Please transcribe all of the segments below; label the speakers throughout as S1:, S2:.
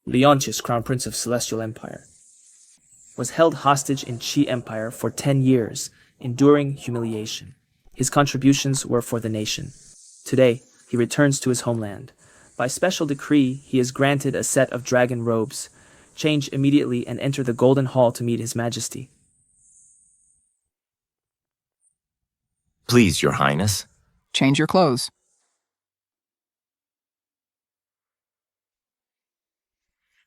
S1: Leontius, Crown Prince of Celestial Empire, was held hostage in Qi Empire for 10 years, enduring humiliation. His contributions were for the nation. Today, he returns to his homeland. By special decree, he is granted a set of dragon robes. Change immediately and enter the Golden Hall to meet His Majesty.
S2: Please, Your Highness.
S3: Change your clothes.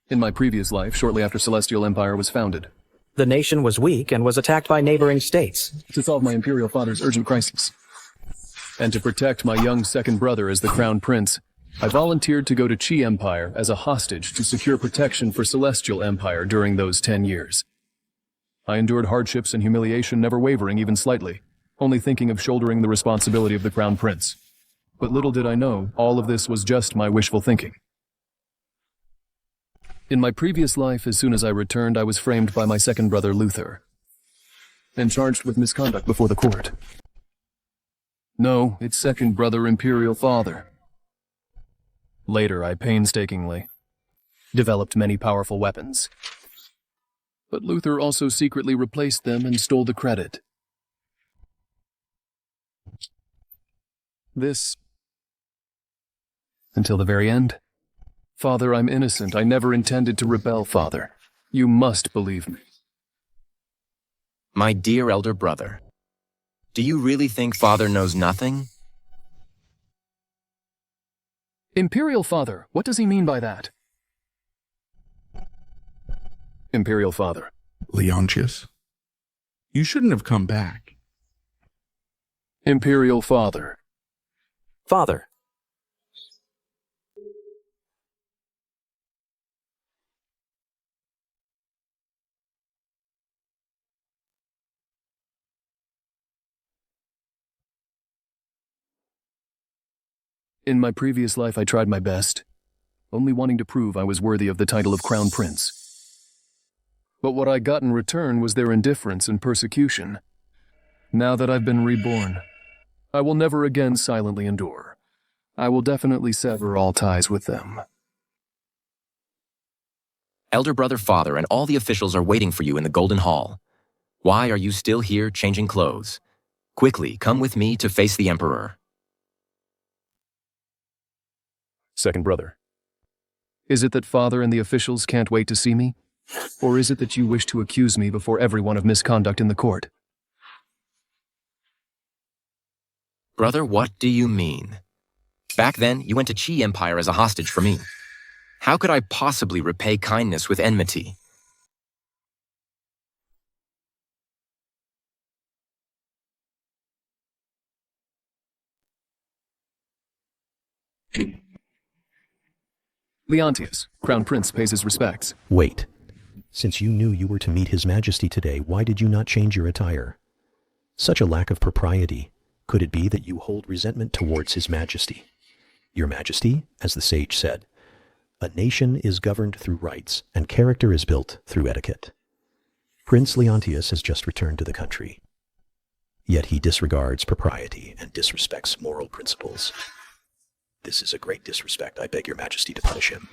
S4: In my previous life, shortly after Celestial Empire was founded,
S5: The nation was weak and was attacked by neighboring states.
S4: to solve my Imperial Father's urgent crisis, and to protect my young second brother as the Crown Prince, I volunteered to go to Qi Empire as a hostage to secure protection for Celestial Empire during those 10 years. I endured hardships and humiliation, never wavering even slightly, only thinking of shouldering the responsibility of the Crown Prince. But little did I know, all of this was just my wishful thinking. In my previous life, as soon as I returned, I was framed by my second brother, Luther, and charged with misconduct before the court. No, it's second brother, Imperial Father. Later, I painstakingly developed many powerful weapons. But Luther also secretly replaced them and stole the credit. This, until the very end. Father, I'm innocent. I never intended to rebel, Father. You must believe me.
S2: My dear elder brother, do you really think Father knows nothing?
S4: Imperial Father, what does he mean by that? Imperial Father.
S6: Leontius, you shouldn't have come back.
S4: Imperial Father.
S5: Father.
S4: In my previous life, I tried my best, only wanting to prove I was worthy of the title of Crown Prince. But what I got in return was their indifference and persecution. Now that I've been reborn, I will never again silently endure. I will definitely sever all ties with them.
S2: Elder brother Father and all the officials are waiting for you in the Golden Hall. Why are you still here changing clothes? Quickly, come with me to face the Emperor.
S4: Second brother. Is it that Father and the officials can't wait to see me? Or is it that you wish to accuse me before everyone of misconduct in the court?
S2: Brother, what do you mean? Back then, you went to Qi Empire as a hostage for me. How could I possibly repay kindness with enmity?
S4: Leontius, Crown Prince, pays his respects.
S7: Wait. Since you knew you were to meet His Majesty today, why did you not change your attire? Such a lack of propriety. Could it be that you hold resentment towards His Majesty? Your Majesty, as the sage said, a nation is governed through rights, and character is built through etiquette. Prince Leontius has just returned to the country. Yet he disregards propriety and disrespects moral principles. This is a great disrespect. I beg your Majesty to punish him.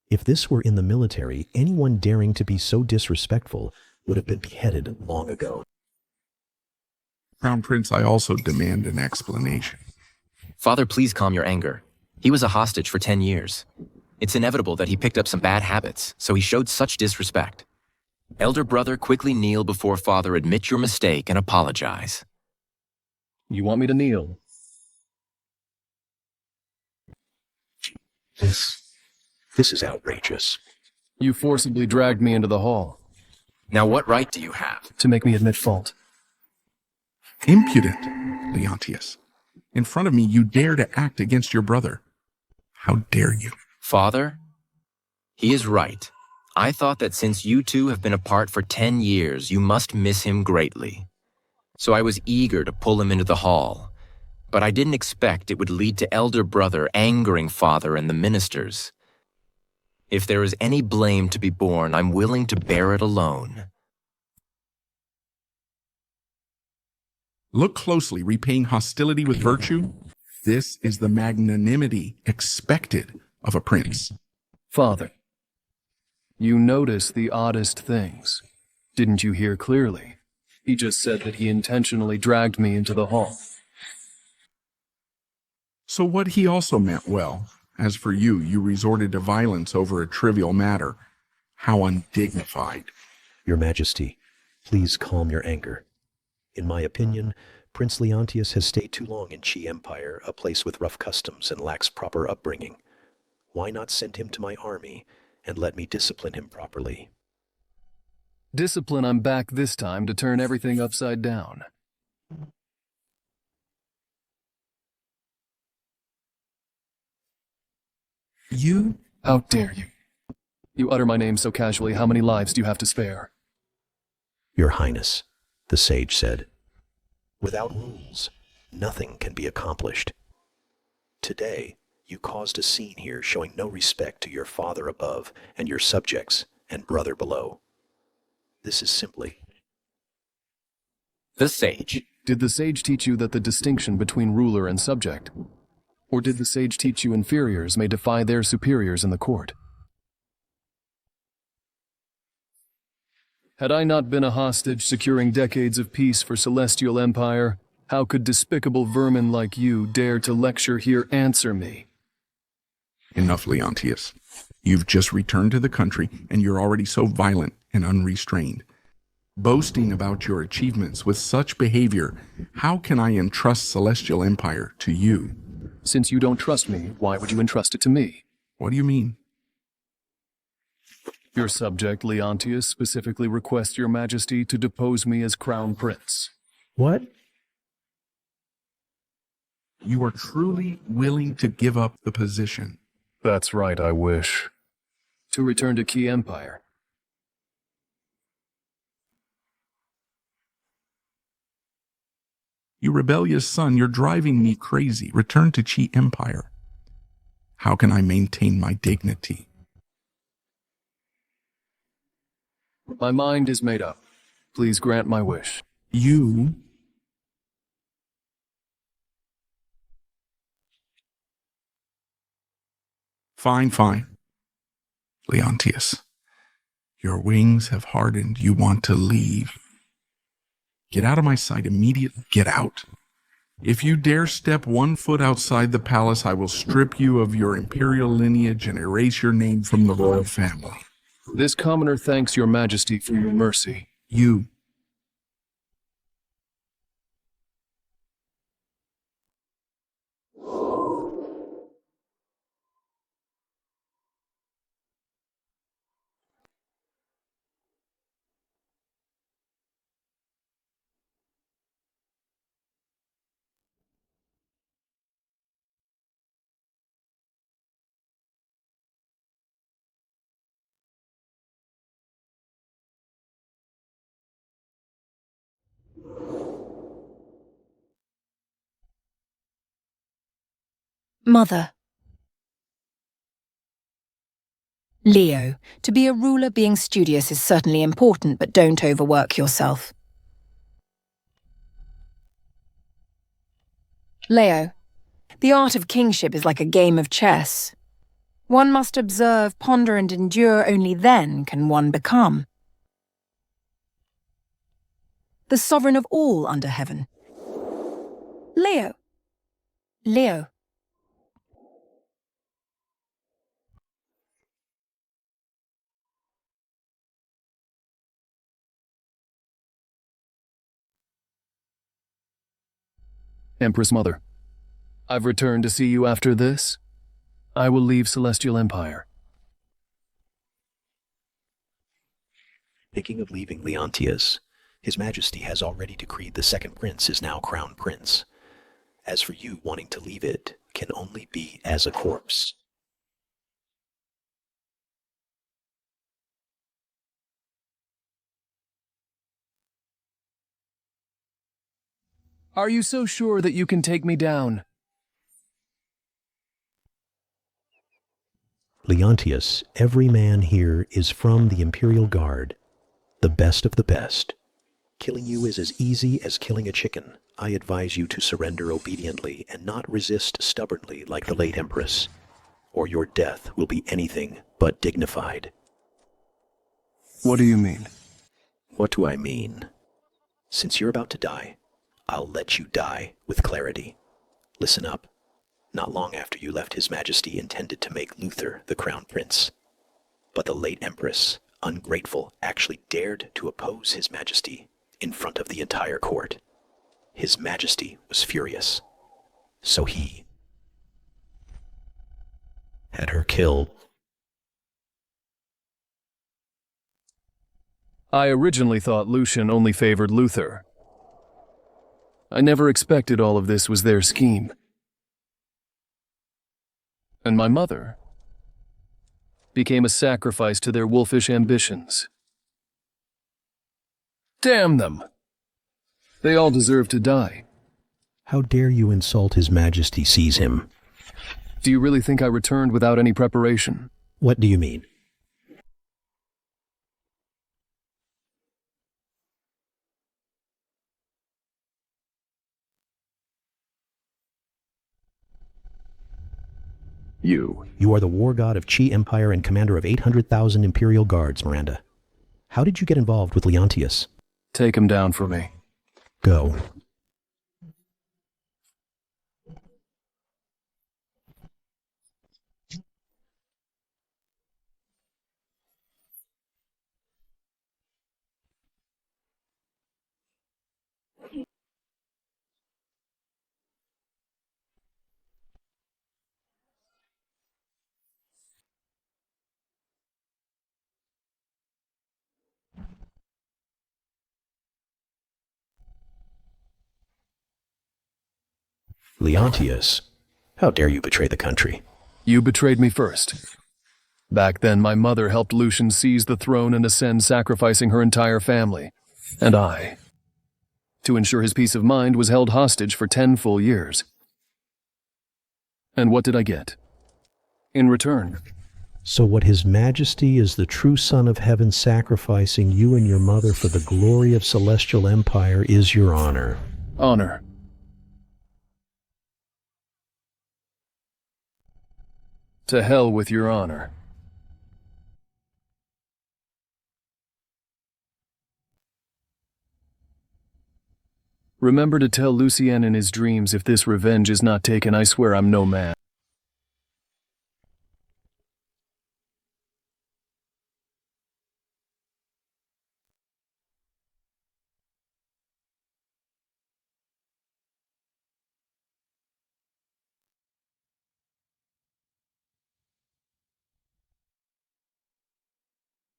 S7: If this were in the military, anyone daring to be so disrespectful would have been beheaded long ago.
S6: Crown Prince, I also demand an explanation.
S2: Father, please calm your anger. He was a hostage for 10 years. It's inevitable that he picked up some bad habits, so he showed such disrespect. Elder brother, quickly kneel before Father, admit your mistake, and apologize.
S4: You want me to kneel?
S7: This is outrageous.
S4: You forcibly dragged me into the hall.
S2: Now what right do you have?
S4: To make me admit fault.
S6: Impudent, Leontius. In front of me, you dare to act against your brother. How dare you?
S2: Father? He is right. I thought that since you two have been apart for 10 years, you must miss him greatly. So I was eager to pull him into the hall. But I didn't expect it would lead to elder brother angering Father and the ministers. If there is any blame to be borne, I'm willing to bear it alone.
S6: Look closely, repaying hostility with virtue. This is the magnanimity expected of a prince.
S4: Father, you notice the oddest things. Didn't you hear clearly? He just said that he intentionally dragged me into the hall.
S6: So what he also meant well. As for you, you resorted to violence over a trivial matter. How undignified.
S7: Your Majesty, please calm your anger. In my opinion, Prince Leontius has stayed too long in Qi Empire, a place with rough customs and lacks proper upbringing. Why not send him to my army and let me discipline him properly?
S4: Discipline, I'm back this time to turn everything upside down.
S6: You?
S4: How dare you? You utter my name so casually, how many lives do you have to spare?
S7: Your Highness, the sage said, without rules, nothing can be accomplished. Today, you caused a scene here showing no respect to your father above and your subjects and brother below. This is simply...
S2: The sage.
S4: Did the sage teach you that the distinction between ruler and subject? Or did the sage teach you inferiors may defy their superiors in the court? Had I not been a hostage securing decades of peace for Celestial Empire, how could despicable vermin like you dare to lecture here answer me?
S6: Enough, Leontius. You've just returned to the country, and you're already so violent and unrestrained. Boasting about your achievements with such behavior, how can I entrust Celestial Empire to you?
S4: Since you don't trust me, why would you entrust it to me?
S6: What do you mean?
S4: Your subject, Leontius, specifically requests your majesty to depose me as crown prince.
S7: What?
S6: You are truly willing to give up the position?
S4: That's right, I wish. To return to Qi Empire.
S6: You rebellious son, you're driving me crazy. Return to Qi Empire. How can I maintain my dignity?
S4: My mind is made up. Please grant my wish.
S6: You... Fine. Leontius, your wings have hardened. You want to leave. Get out of my sight immediately. Get out. If you dare step 1 foot outside the palace, I will strip you of your imperial lineage and erase your name from the royal family.
S4: This commoner thanks your majesty for your mercy.
S6: You...
S3: Mother. Leo, to be a ruler, being studious is certainly important, but don't overwork yourself. Leo, the art of kingship is like a game of chess. One must observe, ponder, and endure, only then can one become. The sovereign of all under heaven. Leo. Leo.
S4: Empress Mother, I've returned to see you after this. I will leave Celestial Empire.
S7: Speaking of leaving Leontius, His Majesty has already decreed the second prince is now crown prince. As for you wanting to leave it, can only be as a corpse.
S4: Are you so sure that you can take me down?
S7: Leontius, every man here is from the Imperial Guard, the best of the best. Killing you is as easy as killing a chicken. I advise you to surrender obediently and not resist stubbornly like the late Empress. or your death will be anything but dignified.
S4: What do you mean?
S7: What do I mean? Since you're about to die, I'll let you die with clarity. Listen up. Not long after you left His Majesty intended to make Luther the crown prince. But the late Empress, ungrateful, actually dared to oppose His Majesty in front of the entire court. His Majesty was furious. So he had her killed.
S4: I originally thought Lucien only favored Luther. I never expected all of this was their scheme. And my mother became a sacrifice to their wolfish ambitions. Damn them! They all deserve to die.
S7: How dare you insult His Majesty? Seize him.
S4: Do you really think I returned without any preparation?
S7: What do you mean? You are the war god of Qi Empire and commander of 800,000 Imperial Guards, Miranda. How did you get involved with Leontius?
S4: Take him down for me.
S7: Go. Leontius, how dare you betray the country?
S4: You betrayed me first. Back then, my mother helped Lucien seize the throne and ascend, sacrificing her entire family. And I, to ensure his peace of mind, was held hostage for 10 full years. And what did I get? In return,
S7: So what His Majesty is the true Son of Heaven sacrificing you and your mother for the glory of Celestial Empire is your honor.
S4: honor. To hell with your honor. Remember to tell Lucien in his dreams if this revenge is not taken, I swear I'm no man.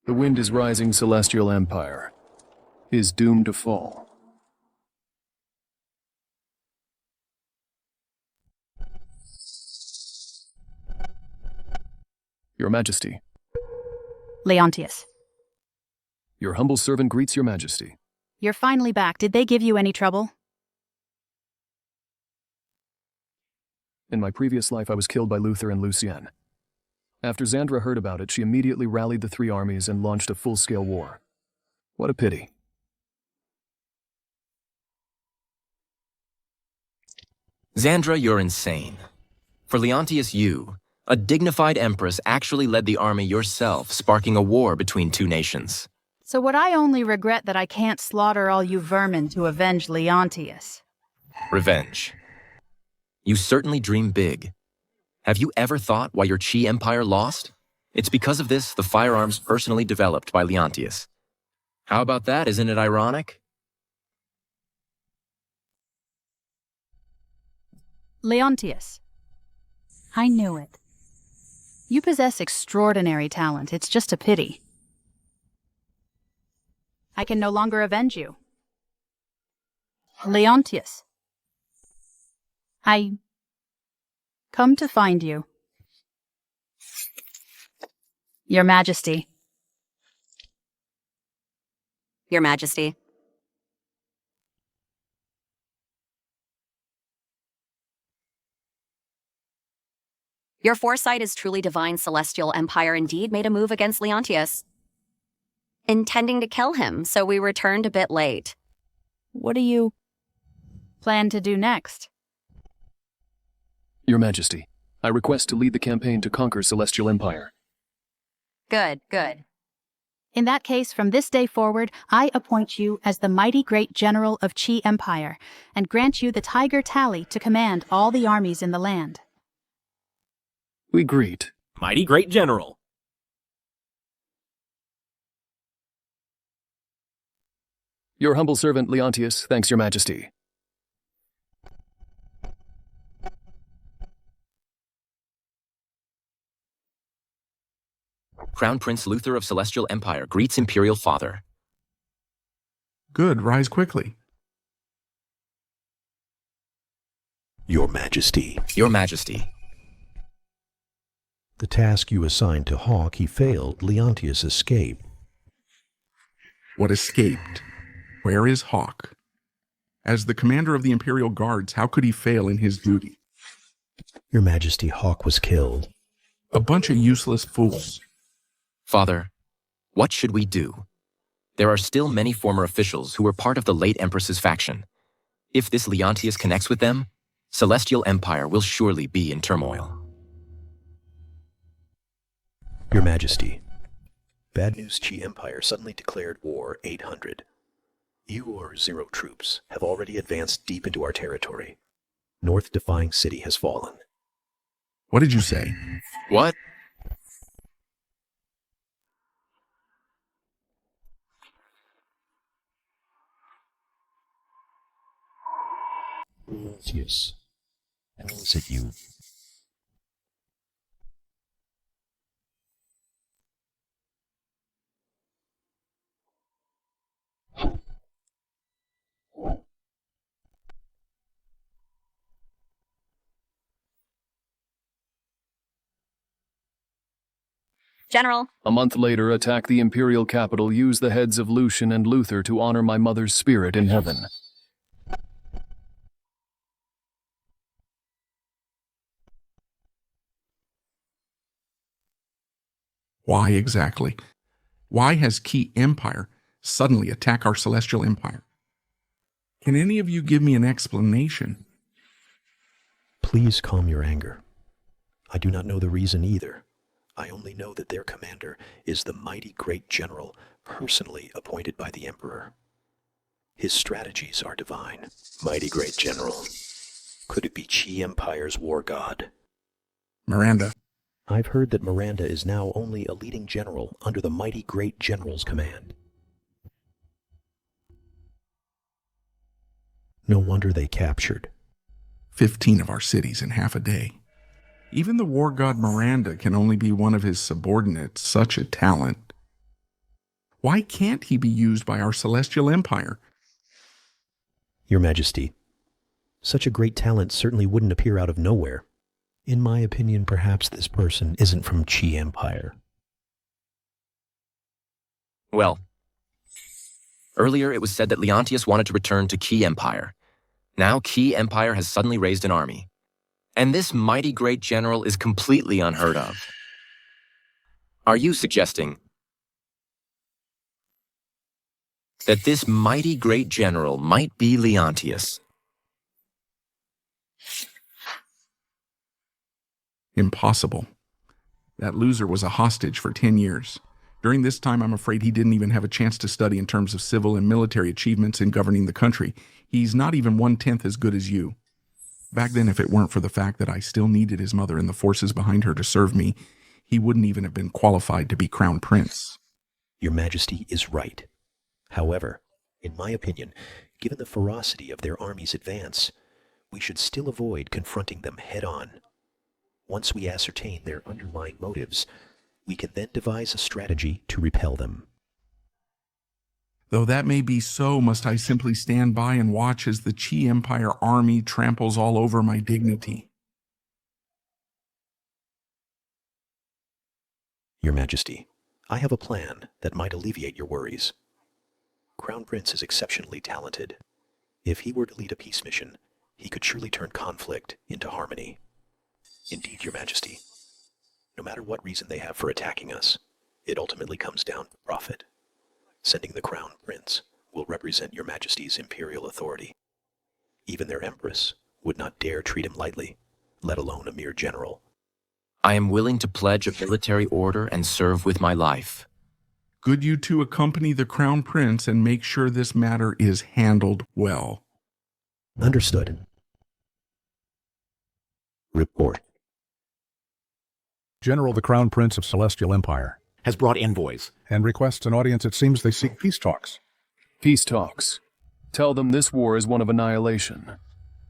S4: The wind is rising, Celestial Empire is doomed to fall. Your Majesty.
S8: Leontius.
S4: Your humble servant greets Your Majesty.
S8: You're finally back. Did they give you any trouble?
S4: In my previous life, I was killed by Luther and Lucien. After Xandra heard about it, she immediately rallied the 3 armies and launched a full-scale war. What a pity.
S2: Xandra, you're insane. For Leontius, you, a dignified empress, actually led the army yourself, sparking a war between 2 nations.
S8: So would I only regret that I can't slaughter all you vermin to avenge Leontius?
S2: Revenge. You certainly dream big. Have you ever thought why your Qi Empire lost? It's because of this, the firearms personally developed by Leontius. How about that? Isn't it ironic?
S8: Leontius. I knew it. You possess extraordinary talent. It's just a pity. I can no longer avenge you. Leontius. I come to find you. Your Majesty.
S9: Your Majesty. Your foresight is truly divine. Celestial Empire indeed made a move against Leontius, intending to kill him, so we returned a bit late.
S8: What do you plan to do next?
S4: Your Majesty, I request to lead the campaign to conquer Celestial Empire.
S9: Good, good.
S8: In that case, from this day forward, I appoint you as the mighty great general of Qi Empire, and grant you the Tiger Tally to command all the armies in the land.
S4: We greet.
S5: Mighty great general.
S4: Your humble servant, Leontius, thanks your majesty.
S2: Crown Prince Luther of Celestial Empire greets Imperial Father.
S6: Good, rise quickly.
S7: Your Majesty.
S2: Your Majesty.
S7: The task you assigned to Hawk he failed. Leontius escaped.
S6: What escaped? Where is Hawk? As the commander of the Imperial Guards, how could he fail in his duty?
S7: Your Majesty, Hawk was killed.
S6: A bunch of useless fools.
S2: Father, what should we do? There are still many former officials who were part of the late Empress's faction. If this Leontius connects with them, Celestial Empire will surely be in turmoil.
S7: Your Majesty, bad news. Qi Empire suddenly declared war 800. You or Zero troops have already advanced deep into our territory. North Defying City has fallen.
S6: What did you say?
S2: What?
S7: Yes. How is it you?
S9: General.
S4: A month later, attack the Imperial capital, use the heads of Lucien and Luther to honor my mother's spirit in heaven.
S6: Why exactly? Why has Qi Empire suddenly attacked our Celestial Empire? Can any of you give me an explanation?
S7: Please calm your anger. I do not know the reason either. I only know that their commander is the mighty great general personally appointed by the Emperor. His strategies are divine. Mighty great general. Could it be Qi Empire's war god?
S6: Miranda.
S7: I've heard that Miranda is now only a leading general under the mighty great general's command. No wonder they captured
S6: 15 of our cities in half a day. Even the war god Miranda can only be one of his subordinates, such a talent. Why can't he be used by our Celestial Empire?
S7: Your Majesty, such a great talent certainly wouldn't appear out of nowhere. In my opinion, perhaps this person isn't from Qi Empire.
S2: Well, earlier it was said that Leontius wanted to return to Qi Empire. Now Qi Empire has suddenly raised an army. And this mighty great general is completely unheard of. Are you suggesting that this mighty great general might be Leontius?
S6: Impossible. That loser was a hostage for 10 years. During this time, I'm afraid he didn't even have a chance to study in terms of civil and military achievements in governing the country. He's not even 1/10 as good as you. Back then, if it weren't for the fact that I still needed his mother and the forces behind her to serve me, he wouldn't even have been qualified to be crown prince.
S7: Your Majesty is right. However, in my opinion, given the ferocity of their army's advance, we should still avoid confronting them head-on. Once we ascertain their underlying motives, we can then devise a strategy to repel them.
S6: Though that may be so, must I simply stand by and watch as the Qi Empire army tramples all over my dignity?
S7: Your Majesty, I have a plan that might alleviate your worries. Crown Prince is exceptionally talented. If he were to lead a peace mission, he could surely turn conflict into harmony. Indeed, Your Majesty. No matter what reason they have for attacking us, it ultimately comes down to profit. Sending the Crown Prince will represent Your Majesty's imperial authority. Even their Empress would not dare treat him lightly, let alone a mere general.
S2: I am willing to pledge a military order and serve with my life.
S6: Good you two accompany the Crown Prince and make sure this matter is handled well.
S7: Understood. Report.
S10: General, the Crown Prince of Celestial Empire
S11: has brought envoys
S10: and requests an audience. It seems they seek peace talks.
S4: Peace talks. Tell them this war is one of annihilation.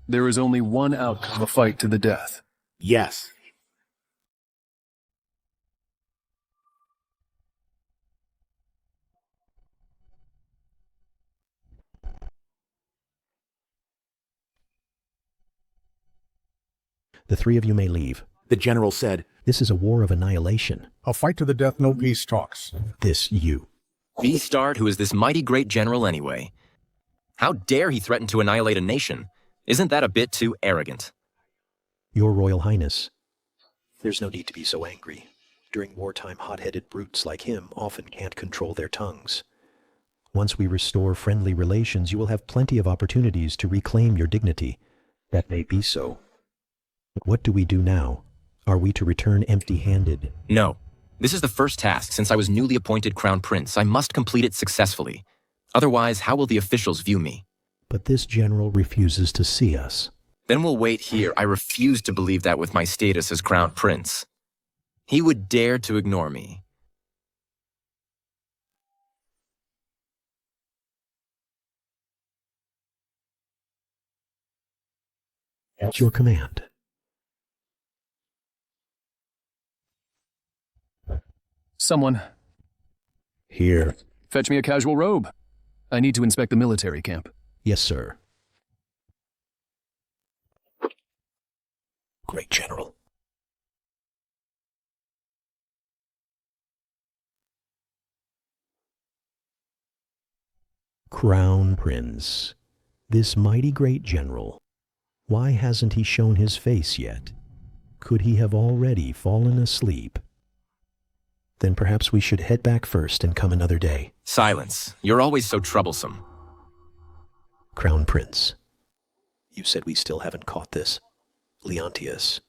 S4: There is only one outcome, a fight to the death.
S11: Yes.
S7: The three of you may leave.
S11: The general said,
S7: This is a war of annihilation.
S10: A fight to the death, no peace talks.
S7: This you.
S2: Beastard, who is this mighty great general anyway? How dare he threaten to annihilate a nation? Isn't that a bit too arrogant?
S7: Your Royal Highness. There's no need to be so angry. During wartime, hot-headed brutes like him often can't control their tongues. Once we restore friendly relations, you will have plenty of opportunities to reclaim your dignity. That may be so. But what do we do now? Are we to return empty-handed?
S2: No. This is the first task since I was newly appointed Crown Prince. I must complete it successfully. Otherwise, how will the officials view me?
S7: But this general refuses to see us.
S2: Then we'll wait here. I refuse to believe that with my status as Crown Prince. He would dare to ignore me.
S7: At your command.
S4: Someone.
S7: Here.
S4: Fetch me a casual robe. I need to inspect the military camp.
S7: Yes, sir. Great General. Crown Prince. This mighty great general. Why hasn't he shown his face yet? Could he have already fallen asleep? Then perhaps we should head back first and come another day.
S2: Silence. You're always so troublesome.
S7: Crown Prince. You said we still haven't caught this. Leontius.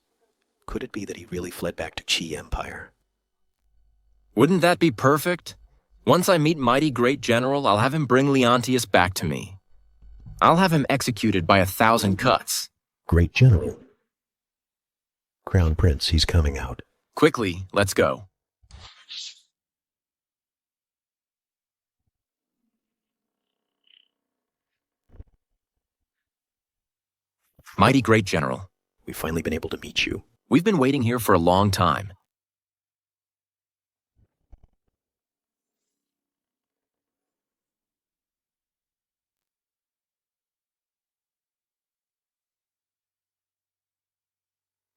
S7: Could it be that he really fled back to Chi Empire?
S2: Wouldn't that be perfect? Once I meet mighty great general, I'll have him bring Leontius back to me. I'll have him executed by 1,000 cuts.
S7: Great General. Crown Prince, he's coming out.
S2: Quickly, let's go. Mighty great general.
S7: We've finally been able to meet you.
S2: We've been waiting here for a long time.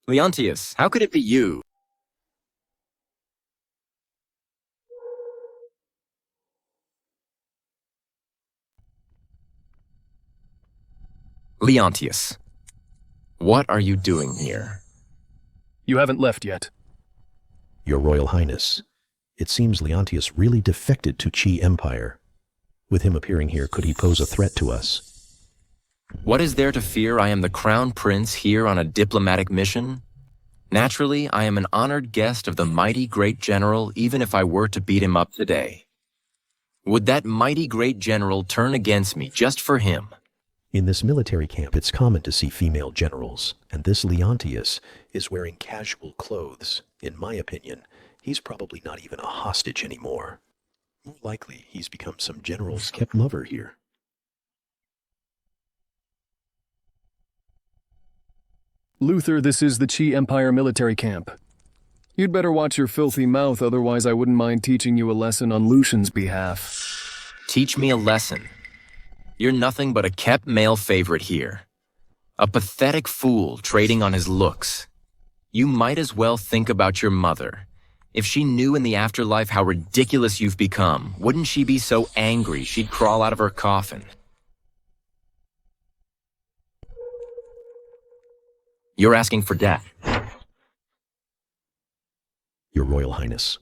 S2: Leontius, how could it be you? Leontius, what are you doing here?
S4: You haven't left yet.
S7: Your Royal Highness, it seems Leontius really defected to Chi Empire. With him appearing here, could he pose a threat to us?
S2: What is there to fear? I am the Crown Prince here on a diplomatic mission. Naturally, I am an honored guest of the mighty great general, even if I were to beat him up today. Would that mighty great general turn against me just for him?
S7: In this military camp, it's common to see female generals, and this Leontius is wearing casual clothes. In my opinion, he's probably not even a hostage anymore. More likely, he's become some general's kept lover here.
S4: Luther, this is the Chi Empire military camp. You'd better watch your filthy mouth, otherwise I wouldn't mind teaching you a lesson on Lucien's behalf.
S2: Teach me a lesson. You're nothing but a kept male favorite here. A pathetic fool trading on his looks. You might as well think about your mother. If she knew in the afterlife how ridiculous you've become, wouldn't she be so angry she'd crawl out of her coffin? You're asking for death.
S7: Your Royal Highness.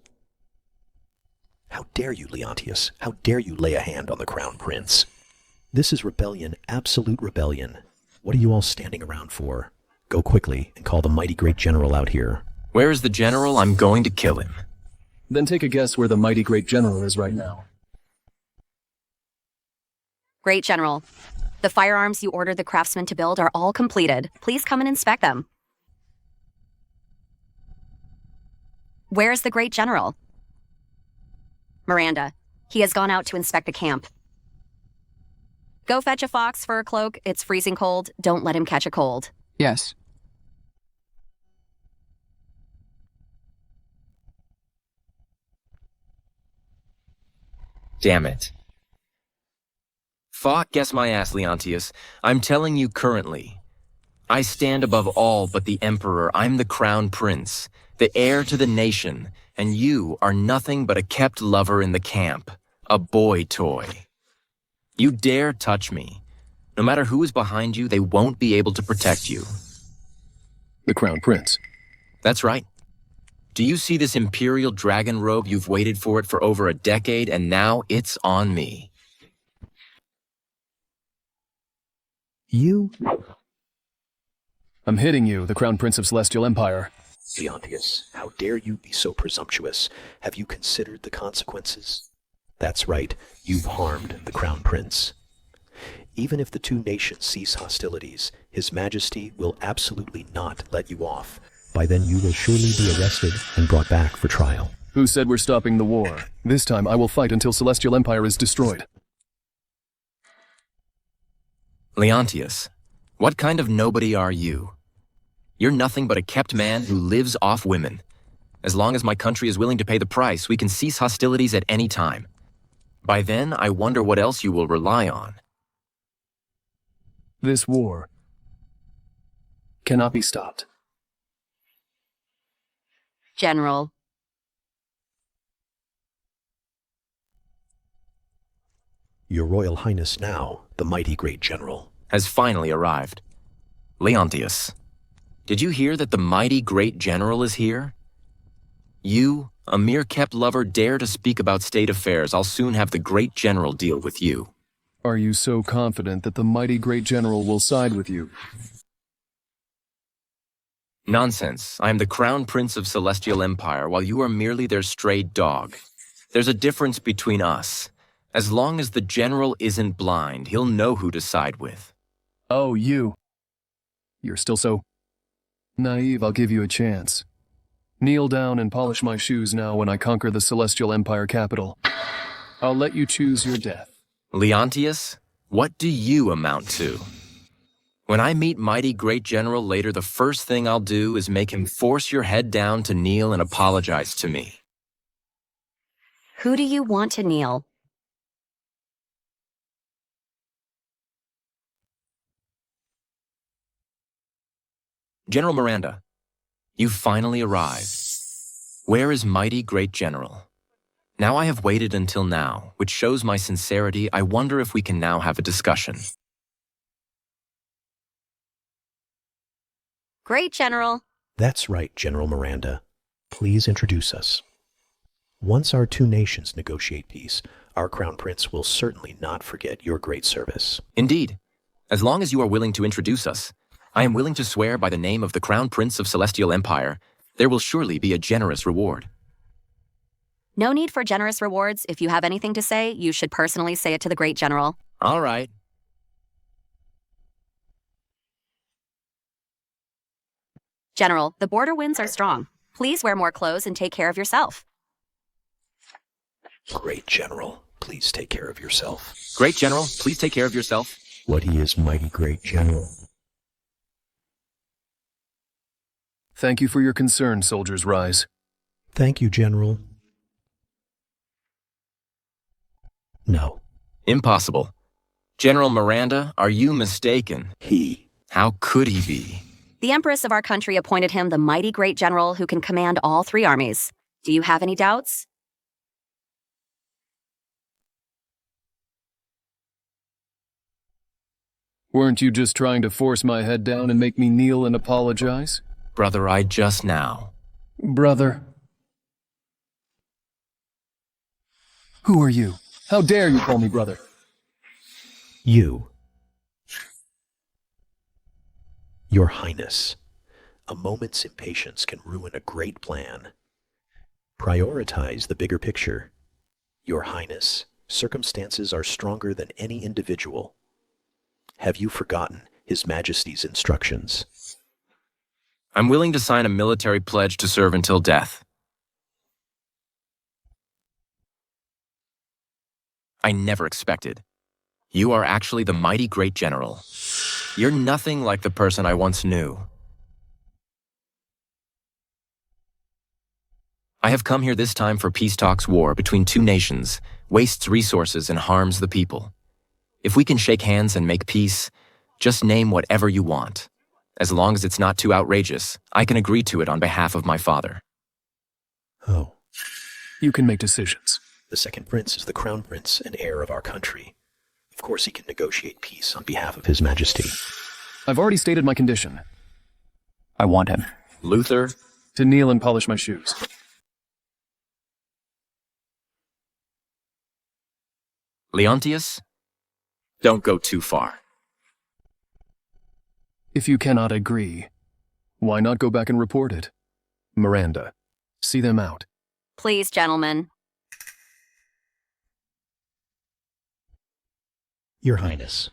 S7: How dare you, Leontius? How dare you lay a hand on the Crown Prince? This is rebellion, absolute rebellion. What are you all standing around for? Go quickly and call the mighty great general out here.
S2: Where is the general? I'm going to kill him.
S4: Then take a guess where the mighty great general is right now.
S9: Great General. The firearms you ordered the craftsmen to build are all completed. Please come and inspect them. Where is the Great General? Miranda. He has gone out to inspect the camp. Go fetch a fox for a cloak. It's freezing cold. Don't let him catch a cold.
S12: Yes.
S2: Damn it. Fuck, guess my ass, Leontius. I'm telling you currently. I stand above all but the Emperor. I'm the Crown Prince, the heir to the nation, and you are nothing but a kept lover in the camp, a boy toy. You dare touch me. No matter who is behind you, they won't be able to protect you.
S4: The Crown Prince.
S2: That's right. Do you see this imperial dragon robe? You've waited for it for over a decade, and now it's on me.
S7: You?
S4: I'm hitting you, the Crown Prince of Celestial Empire.
S7: Leontius, how dare you be so presumptuous? Have you considered the consequences? That's right, you've harmed the Crown Prince. Even if the two nations cease hostilities, His Majesty will absolutely not let you off. By then you will surely be arrested and brought back for trial.
S4: Who said we're stopping the war? This time I will fight until Celestial Empire is destroyed.
S2: Leontius, what kind of nobody are you? You're nothing but a kept man who lives off women. As long as my country is willing to pay the price, we can cease hostilities at any time. By then, I wonder what else you will rely on.
S4: This war cannot be stopped.
S9: General.
S7: Your Royal Highness now, the mighty great general,
S2: has finally arrived. Leontius, did you hear that the mighty great general is here? You, a mere kept lover, dare to speak about state affairs. I'll soon have the great general deal with you.
S4: Are you so confident that the mighty great general will side with you?
S2: Nonsense. I am the Crown Prince of Celestial Empire, while you are merely their strayed dog. There's a difference between us. As long as the general isn't blind, he'll know who to side with.
S4: Oh, you. You're still so naive. I'll give you a chance. Kneel down and polish my shoes now when I conquer the Celestial Empire capital. I'll let you choose your death.
S2: Leontius, what do you amount to? When I meet mighty great general later, the first thing I'll do is make him force your head down to kneel and apologize to me.
S9: Who do you want to kneel?
S2: General Miranda, you finally arrived. Where is mighty great general? Now I have waited until now, which shows my sincerity. I wonder if we can now have a discussion.
S9: Great General.
S7: That's right, General Miranda. Please introduce us. Once our two nations negotiate peace, our Crown Prince will certainly not forget your great service.
S2: Indeed. As long as you are willing to introduce us, I am willing to swear by the name of the Crown Prince of Celestial Empire, there will surely be a generous reward.
S9: No need for generous rewards. If you have anything to say, you should personally say it to the Great General.
S2: All right.
S9: General, the border winds are strong. Please wear more clothes and take care of yourself.
S7: Great General, please take care of yourself.
S2: Great General, please take care of yourself.
S7: What he is, mighty great general.
S4: Thank you for your concern, soldiers rise.
S7: Thank you, General. No.
S2: Impossible. General Miranda, are you mistaken?
S7: He.
S2: How could he be?
S9: The Empress of our country appointed him the mighty great general who can command all three armies. Do you have any doubts?
S4: Weren't you just trying to force my head down and make me kneel and apologize?
S2: Brother, I just now.
S4: Brother. Who are you? How dare you call me brother?
S7: You. Your Highness, A moment's impatience can ruin a great plan. Prioritize the bigger picture. Your Highness, circumstances are stronger than any individual. Have you forgotten His Majesty's instructions?
S2: I'm willing to sign a military pledge to serve until death. I never expected. You are actually the mighty great general. You're nothing like the person I once knew. I have come here this time for peace talks. War between two nations wastes resources and harms the people. If we can shake hands and make peace, just name whatever you want. As long as it's not too outrageous, I can agree to it on behalf of my father.
S7: Oh.
S4: You can make decisions.
S7: The second prince is the crown prince and heir of our country. Of course he can negotiate peace on behalf of His Majesty.
S4: I've already stated my condition. I want him.
S2: Luther?
S4: To kneel and polish my shoes.
S2: Leontius? Don't go too far.
S4: If you cannot agree, why not go back and report it? Miranda, see them out.
S9: Please, gentlemen.
S7: Your Highness.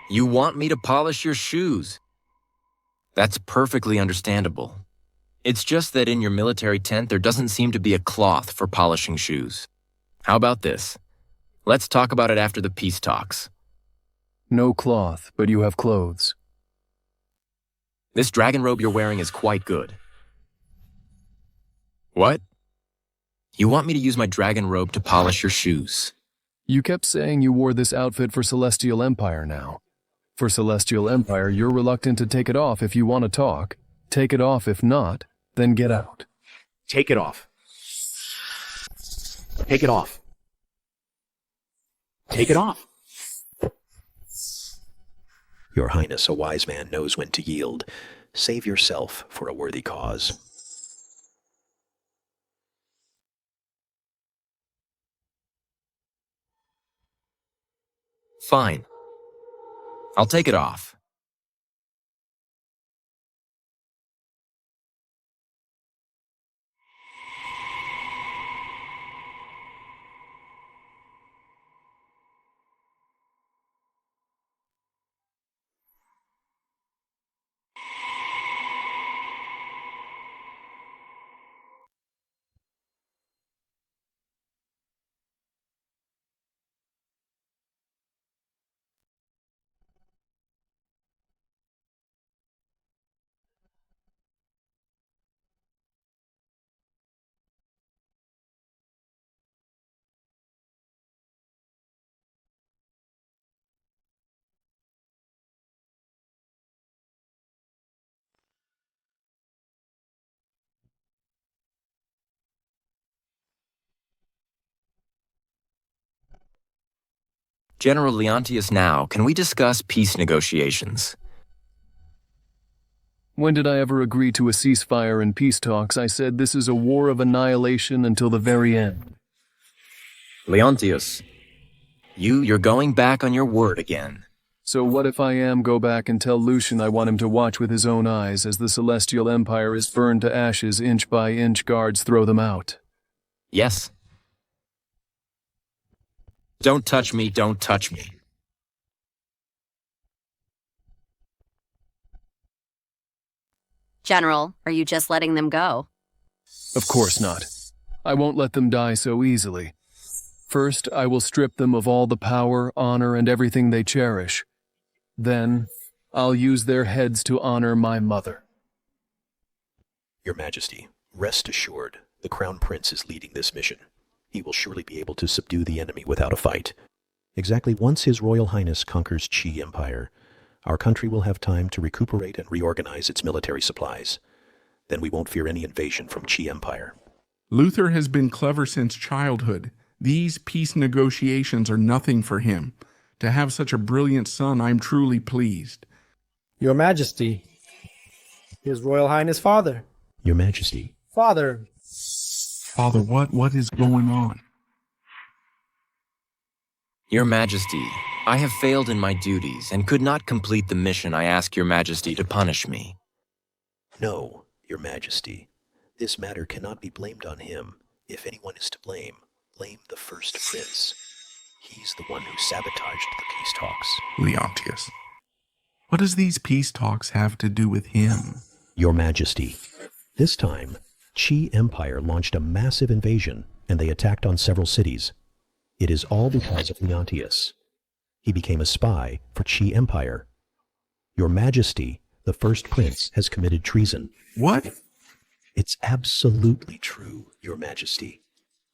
S2: You want me to polish your shoes? That's perfectly understandable. It's just that in your military tent there doesn't seem to be a cloth for polishing shoes. How about this? Let's talk about it after the peace talks.
S4: No cloth, but you have clothes.
S2: This dragon robe you're wearing is quite good. What? You want me to use my dragon robe to polish your shoes?
S4: You kept saying you wore this outfit for Celestial Empire now. For Celestial Empire, you're reluctant to take it off if you want to talk. Take it off if not, then get out.
S11: Take it off. Take it off. Take it off.
S7: Your Highness, a wise man knows when to yield. Save yourself for a worthy cause.
S2: Fine. I'll take it off. General Leontius, now, can we discuss peace negotiations?
S4: When did I ever agree to a ceasefire and peace talks? I said this is a war of annihilation until the very end.
S2: Leontius, you're going back on your word again.
S4: So what if I go back and tell Lucien I want him to watch with his own eyes as the Celestial Empire is burned to ashes inch by inch, guards throw them out?
S2: Yes. Don't touch me, don't touch me.
S9: General, are you just letting them go?
S4: Of course not. I won't let them die so easily. First, I will strip them of all the power, honor, and everything they cherish. Then, I'll use their heads to honor my mother.
S7: Your Majesty, rest assured, the Crown Prince is leading this mission. He will surely be able to subdue the enemy without a fight. Exactly once His Royal Highness conquers Qi Empire, our country will have time to recuperate and reorganize its military supplies. Then we won't fear any invasion from Qi Empire.
S6: Luther has been clever since childhood. These peace negotiations are nothing for him. To have such a brilliant son, I'm truly pleased.
S12: Your Majesty. His Royal Highness Father.
S7: Your Majesty.
S12: Father.
S6: Father, what is going on?
S2: Your Majesty, I have failed in my duties and could not complete the mission I ask your majesty to punish me.
S7: No, your majesty. This matter cannot be blamed on him. If anyone is to blame, blame the first prince. He's the one who sabotaged the peace talks.
S6: Leontius, what does these peace talks have to do with him?
S7: Your majesty, this time, Qi Empire launched a massive invasion, and they attacked on several cities. It is all because of Leontius. He became a spy for Qi Empire. Your majesty, the first prince, has committed treason.
S6: What?
S7: It's absolutely true, your majesty.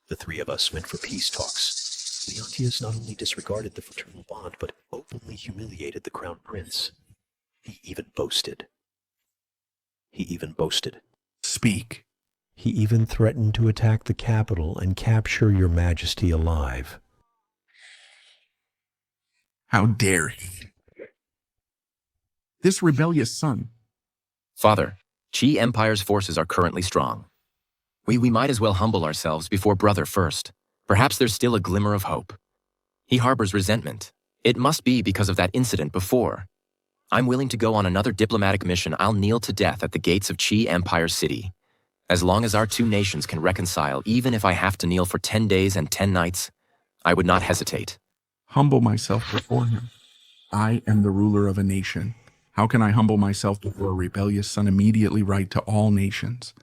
S7: The three of us went for peace talks. Leontius not only disregarded the fraternal bond, but openly humiliated the crown prince. He even boasted.
S6: Speak.
S7: He even threatened to attack the capital and capture your majesty alive.
S6: How dare he? This rebellious son.
S2: Father, Qi Empire's forces are currently strong. We might as well humble ourselves before brother first. Perhaps there's still a glimmer of hope. He harbors resentment. It must be because of that incident before. I'm willing to go on another diplomatic mission. I'll kneel to death at the gates of Qi Empire City. As long as our two nations can reconcile, even if I have to kneel for 10 days and 10 nights, I would not hesitate.
S6: Humble myself before him. I am the ruler of a nation. How can I humble myself before a rebellious son immediately right to all nations?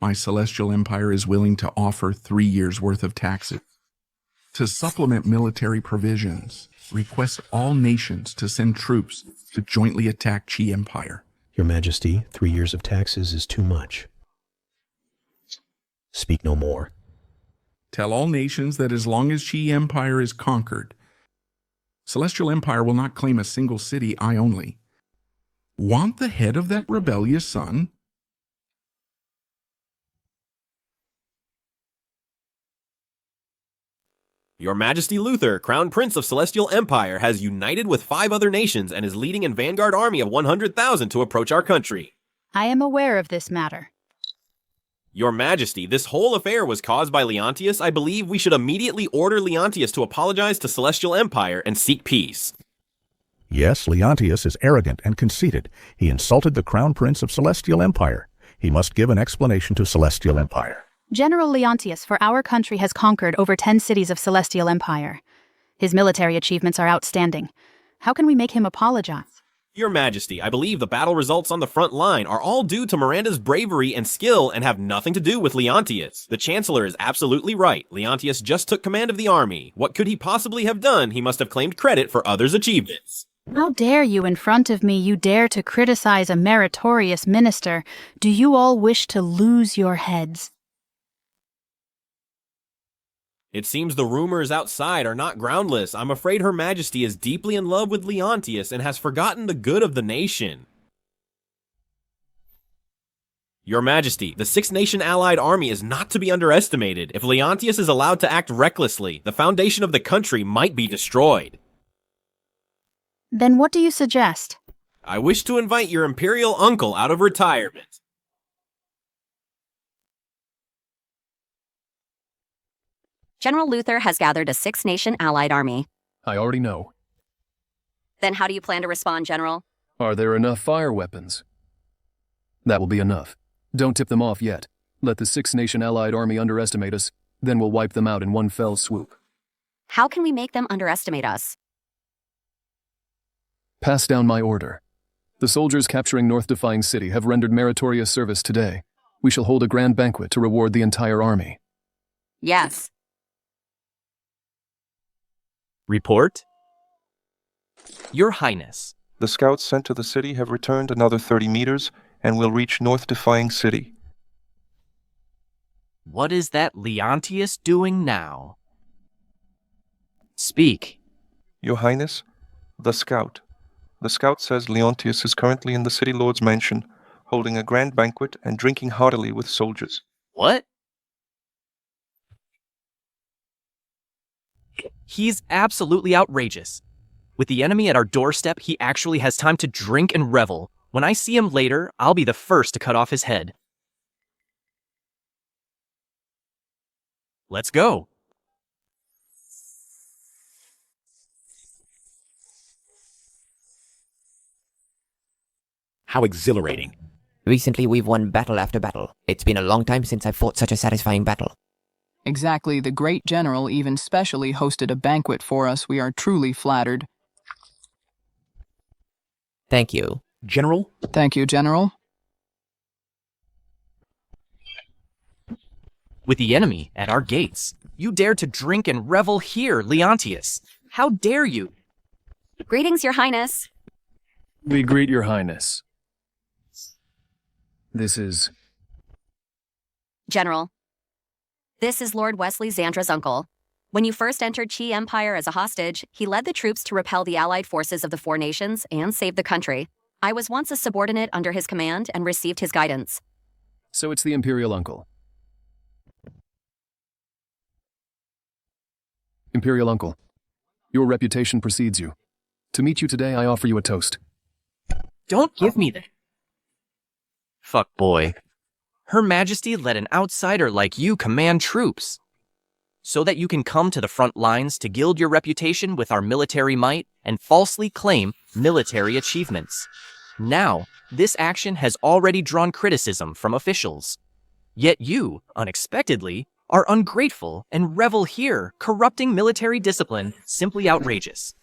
S6: My celestial empire is willing to offer 3 years' worth of taxes. To supplement military provisions, request all nations to send troops to jointly attack Qi Empire.
S7: Your majesty, 3 years of taxes is too much. Speak no more.
S6: Tell all nations that as long as Qi Empire is conquered, Celestial Empire will not claim a single city, I only. Want the head of that rebellious son?
S13: Your Majesty Luther, Crown Prince of Celestial Empire, has united with 5 other nations and is leading a vanguard army of 100,000 to approach our country.
S8: I am aware of this matter.
S13: Your Majesty, this whole affair was caused by Leontius. I believe we should immediately order Leontius to apologize to Celestial Empire and seek peace.
S10: Yes, Leontius is arrogant and conceited. He insulted the Crown Prince of Celestial Empire. He must give an explanation to Celestial Empire.
S8: General Leontius for our country has conquered over 10 cities of Celestial Empire. His military achievements are outstanding. How can we make him apologize?
S13: Your Majesty, I believe the battle results on the front line are all due to Miranda's bravery and skill and have nothing to do with Leontius. The Chancellor is absolutely right. Leontius just took command of the army. What could he possibly have done? He must have claimed credit for others' achievements.
S8: How dare you in front of me, you dare to criticize a meritorious minister? Do you all wish to lose your heads?
S13: It seems the rumors outside are not groundless. I'm afraid Her Majesty is deeply in love with Leontius and has forgotten the good of the nation. Your Majesty, the 6-nation allied army is not to be underestimated. If Leontius is allowed to act recklessly, the foundation of the country might be destroyed.
S8: Then what do you suggest?
S13: I wish to invite your imperial uncle out of retirement.
S9: General Luther has gathered a 6-nation allied army.
S4: I already know.
S9: Then how do you plan to respond, General?
S4: Are there enough fire weapons? That will be enough. Don't tip them off yet. Let the 6-nation allied army underestimate us, then we'll wipe them out in one fell swoop.
S9: How can we make them underestimate us?
S4: Pass down my order. The soldiers capturing North Defying City have rendered meritorious service today. We shall hold a grand banquet to reward the entire army.
S9: Yes.
S14: Report? Your Highness.
S15: The scouts sent to the city have returned another 30 meters and will reach North Defying City.
S14: What is that Leontius doing now? Speak.
S15: Your Highness, the scout. The scout says Leontius is currently in the city lord's mansion, holding a grand banquet and drinking heartily with soldiers.
S14: What? He's absolutely outrageous. With the enemy at our doorstep, he actually has time to drink and revel. When I see him later, I'll be the first to cut off his head. Let's go.
S11: How exhilarating.
S16: Recently, we've won battle after battle. It's been a long time since I've fought such a satisfying battle.
S17: Exactly. The great general even specially hosted a banquet for us. We are truly flattered.
S16: Thank you.
S11: General?
S17: Thank you, General.
S14: With the enemy at our gates, you dare to drink and revel here, Leontius. How dare you?
S9: Greetings, Your Highness.
S4: We greet your highness. This is...
S9: General. This is Lord Wesley Xandra's uncle. When you first entered Qi Empire as a hostage, he led the troops to repel the allied forces of the four nations and save the country. I was once a subordinate under his command and received his guidance.
S4: So it's the Imperial Uncle. Imperial Uncle, your reputation precedes you. To meet you today, I offer you a toast.
S14: Don't give me that. Fuck boy. Her Majesty let an outsider like you command troops. So that you can come to the front lines to gild your reputation with our military might and falsely claim military achievements. Now, this action has already drawn criticism from officials. Yet you, unexpectedly, are ungrateful and revel here, corrupting military discipline, simply outrageous.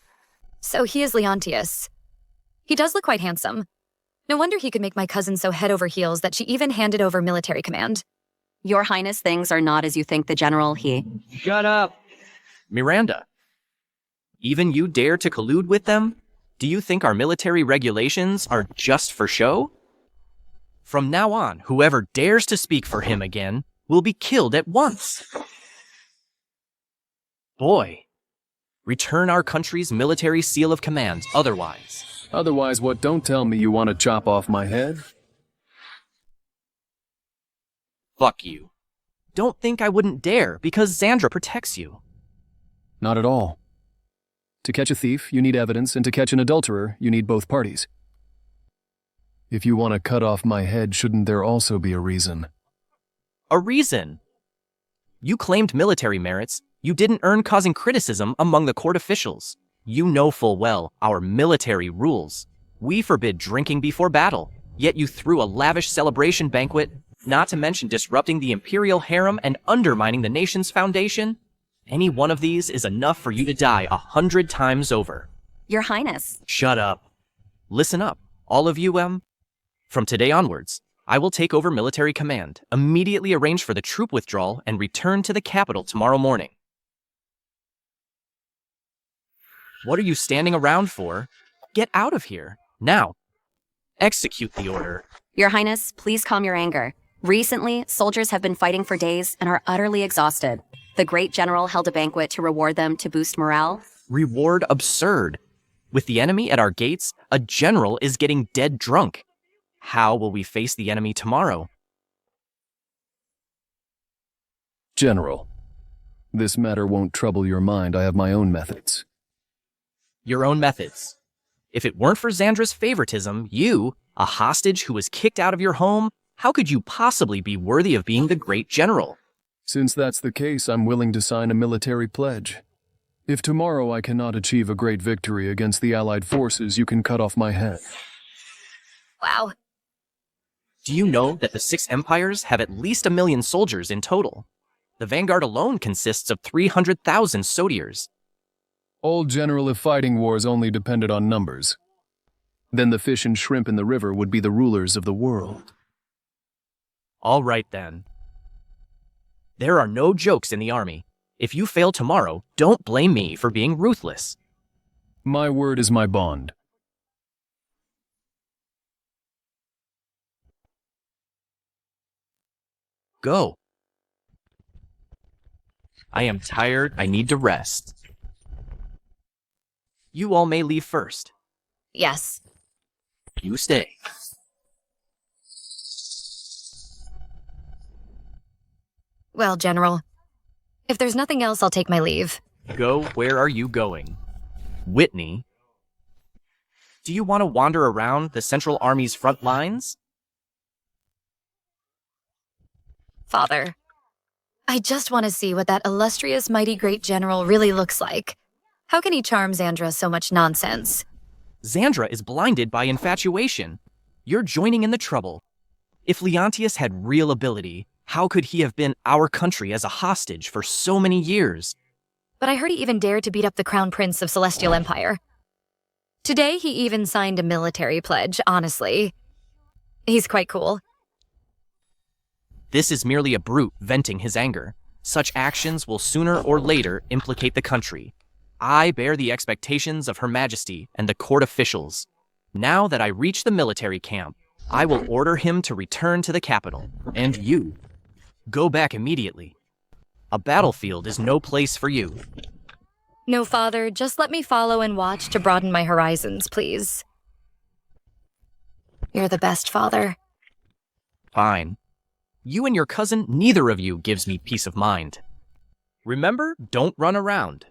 S18: So he is Leontius. He does look quite handsome. No wonder he could make my cousin so head over heels that she even handed over military command.
S9: Your Highness, things are not as you think, the General.
S14: Shut up! Miranda, even you dare to collude with them? Do you think our military regulations are just for show? From now on, whoever dares to speak for him again will be killed at once. Boy, return our country's military seal of command, otherwise.
S4: Otherwise what? Don't tell me you want to chop off my head?
S14: Fuck you. Don't think I wouldn't dare, because Xandra protects you.
S4: Not at all. To catch a thief, you need evidence, and to catch an adulterer, you need both parties. If you want to cut off my head, shouldn't there also be a reason?
S14: A reason? You claimed military merits you didn't earn, causing criticism among the court officials. You know full well our military rules. We forbid drinking before battle, yet you threw a lavish celebration banquet, not to mention disrupting the imperial harem and undermining the nation's foundation. Any one of these is enough for you to die 100 times over.
S9: Your Highness.
S14: Shut up. Listen up, all of you, From today onwards, I will take over military command, immediately arrange for the troop withdrawal, and return to the capital tomorrow morning. What are you standing around for? Get out of here, now. Execute the order.
S9: Your Highness, please calm your anger. Recently, soldiers have been fighting for days and are utterly exhausted. The great general held a banquet to reward them to boost morale.
S14: Reward absurd. With the enemy at our gates, a general is getting dead drunk. How will we face the enemy tomorrow?
S4: General, this matter won't trouble your mind. I have my own methods.
S14: Your own methods. If it weren't for Xandra's favoritism, you, a hostage who was kicked out of your home, how could you possibly be worthy of being the great general?
S4: Since that's the case, I'm willing to sign a military pledge. If tomorrow I cannot achieve a great victory against the Allied forces, you can cut off my head.
S18: Wow.
S14: Do you know that the 6 empires have at least 1 million soldiers in total? The vanguard alone consists of 300,000 sotiers.
S4: Old General, if fighting wars only depended on numbers, then the fish and shrimp in the river would be the rulers of the world.
S14: All right, then. There are no jokes in the army. If you fail tomorrow, don't blame me for being ruthless.
S4: My word is my bond.
S14: Go. I am tired. I need to rest. You all may leave first.
S18: Yes.
S14: You stay.
S18: Well, General, if there's nothing else, I'll take my leave.
S14: Go? Where are you going? Whitney? Do you want to wander around the Central Army's front lines?
S18: Father, I just want to see what that illustrious, mighty great general really looks like. How can he charm Xandra so much nonsense?
S14: Xandra is blinded by infatuation. You're joining in the trouble. If Leontius had real ability, how could he have been our country as a hostage for so many years?
S18: But I heard he even dared to beat up the Crown Prince of Celestial Empire. Today, he even signed a military pledge, honestly. He's quite cool.
S14: This is merely a brute venting his anger. Such actions will sooner or later implicate the country. I bear the expectations of Her Majesty and the court officials. Now that I reach the military camp, I will order him to return to the capital. And you, go back immediately. A battlefield is no place for you.
S18: No, Father, just let me follow and watch to broaden my horizons, please. You're the best, Father.
S14: Fine. You and your cousin, neither of you gives me peace of mind. Remember, don't run around.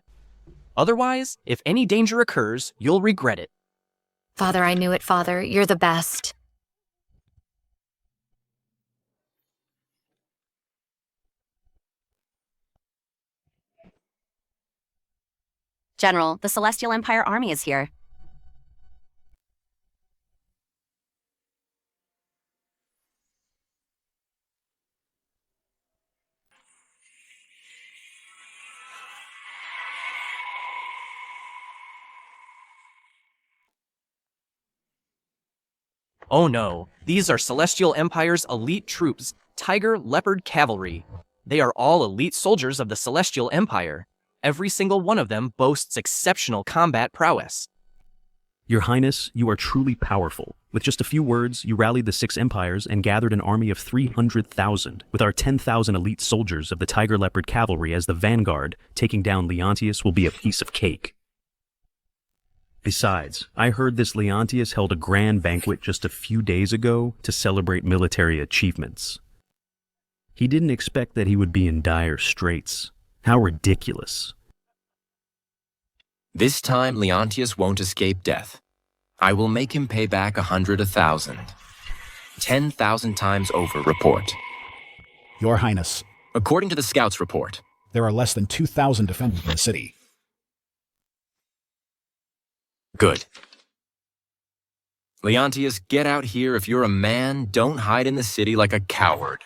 S14: Otherwise, if any danger occurs, you'll regret it.
S18: Father, I knew it, Father. You're the best.
S9: General, the Celestial Empire army is here.
S14: Oh no, these are Celestial Empire's elite troops, Tiger Leopard Cavalry. They are all elite soldiers of the Celestial Empire. Every single one of them boasts exceptional combat prowess.
S7: Your Highness, you are truly powerful. With just a few words, you rallied the 6 empires and gathered an army of 300,000, with our 10,000 elite soldiers of the Tiger Leopard Cavalry as the vanguard. Taking down Leontius will be a piece of cake. Besides, I heard this Leontius held a grand banquet just a few days ago to celebrate military achievements. He didn't expect that he would be in dire straits. How ridiculous.
S2: This time, Leontius won't escape death. I will make him pay back 100,000. 10,000 times over, report.
S11: Your Highness.
S2: According to the scouts report,
S11: there are less than 2,000 defenders in the city.
S2: Good. Leontius, get out here if you're a man. Don't hide in the city like a coward.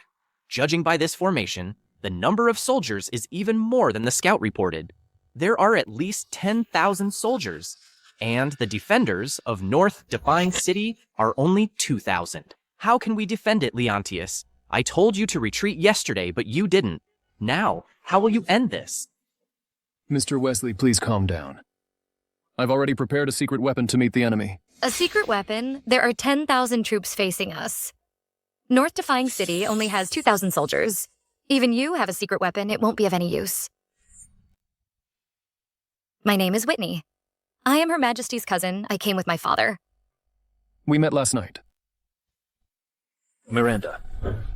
S14: Judging by this formation, the number of soldiers is even more than the scout reported. There are at least 10,000 soldiers, and the defenders of North Defying City are only 2,000. How can we defend it, Leontius? I told you to retreat yesterday, but you didn't. Now, how will you end this?
S4: Mr. Wesley, please calm down. I've already prepared a secret weapon to meet the enemy.
S18: A secret weapon? There are 10,000 troops facing us. North Defying City only has 2,000 soldiers. Even you have a secret weapon, it won't be of any use. My name is Whitney. I am Her Majesty's cousin. I came with my father.
S4: We met last night.
S12: Miranda.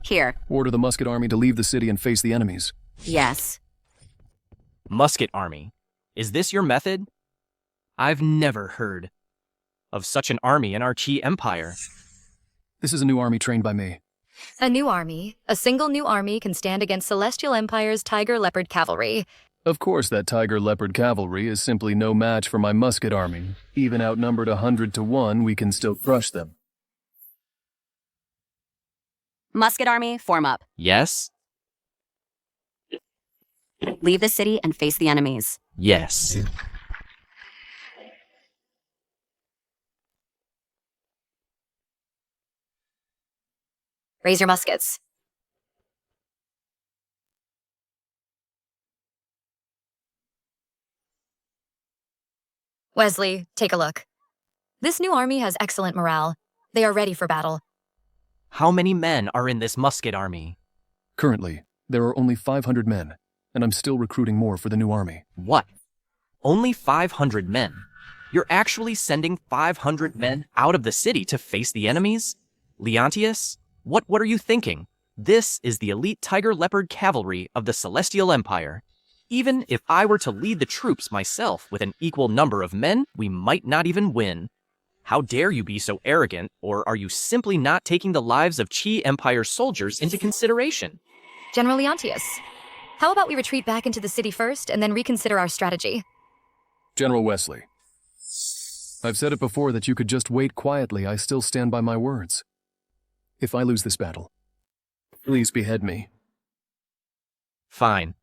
S9: Here.
S4: Order the Musket Army to leave the city and face the enemies.
S9: Yes.
S14: Musket Army. Is this your method? I've never heard of such an army in our Qi Empire.
S4: This is a new army trained by me.
S18: A new army? A single new army can stand against Celestial Empire's Tiger Leopard Cavalry.
S4: Of course that Tiger Leopard Cavalry is simply no match for my Musket Army. Even outnumbered 100 to 1, we can still crush them.
S9: Musket Army, form up.
S14: Yes?
S9: Leave the city and face the enemies.
S14: Yes.
S18: Raise your muskets. Wesley, take a look. This new army has excellent morale. They are ready for battle.
S14: How many men are in this Musket Army?
S4: Currently, there are only 500 men, and I'm still recruiting more for the new army.
S14: What? Only 500 men? You're actually sending 500 men out of the city to face the enemies? Leontius? What are you thinking? This is the elite Tiger Leopard Cavalry of the Celestial Empire. Even if I were to lead the troops myself with an equal number of men, we might not even win. How dare you be so arrogant, or are you simply not taking the lives of Qi Empire soldiers into consideration?
S18: General Leontius, how about we retreat back into the city first and then reconsider our strategy?
S4: General Wesley, I've said it before that you could just wait quietly. I still stand by my words. If I lose this battle, please behead me.
S14: Fine.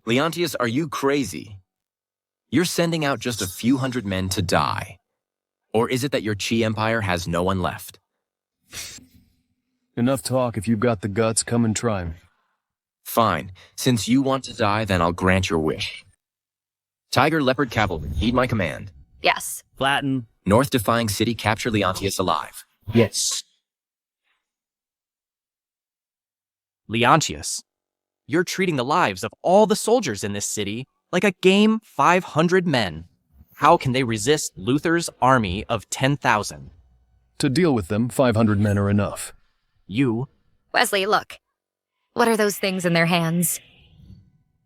S2: Leontius, are you crazy? You're sending out just a few hundred men to die. Or is it that your Chi Empire has no one left?
S4: Enough talk. If you've got the guts, come and try me.
S2: Fine. Since you want to die, then I'll grant your wish. Tiger Leopard Cavalry, heed my command.
S18: Yes.
S1: Flatten.
S2: North Defying City, capture Leontius alive.
S1: Yes.
S14: Leontius, you're treating the lives of all the soldiers in this city like a game 500 men. How can they resist Luther's army of 10,000?
S4: To deal with them, 500 men are enough.
S14: You?
S18: Wesley, look. What are those things in their hands?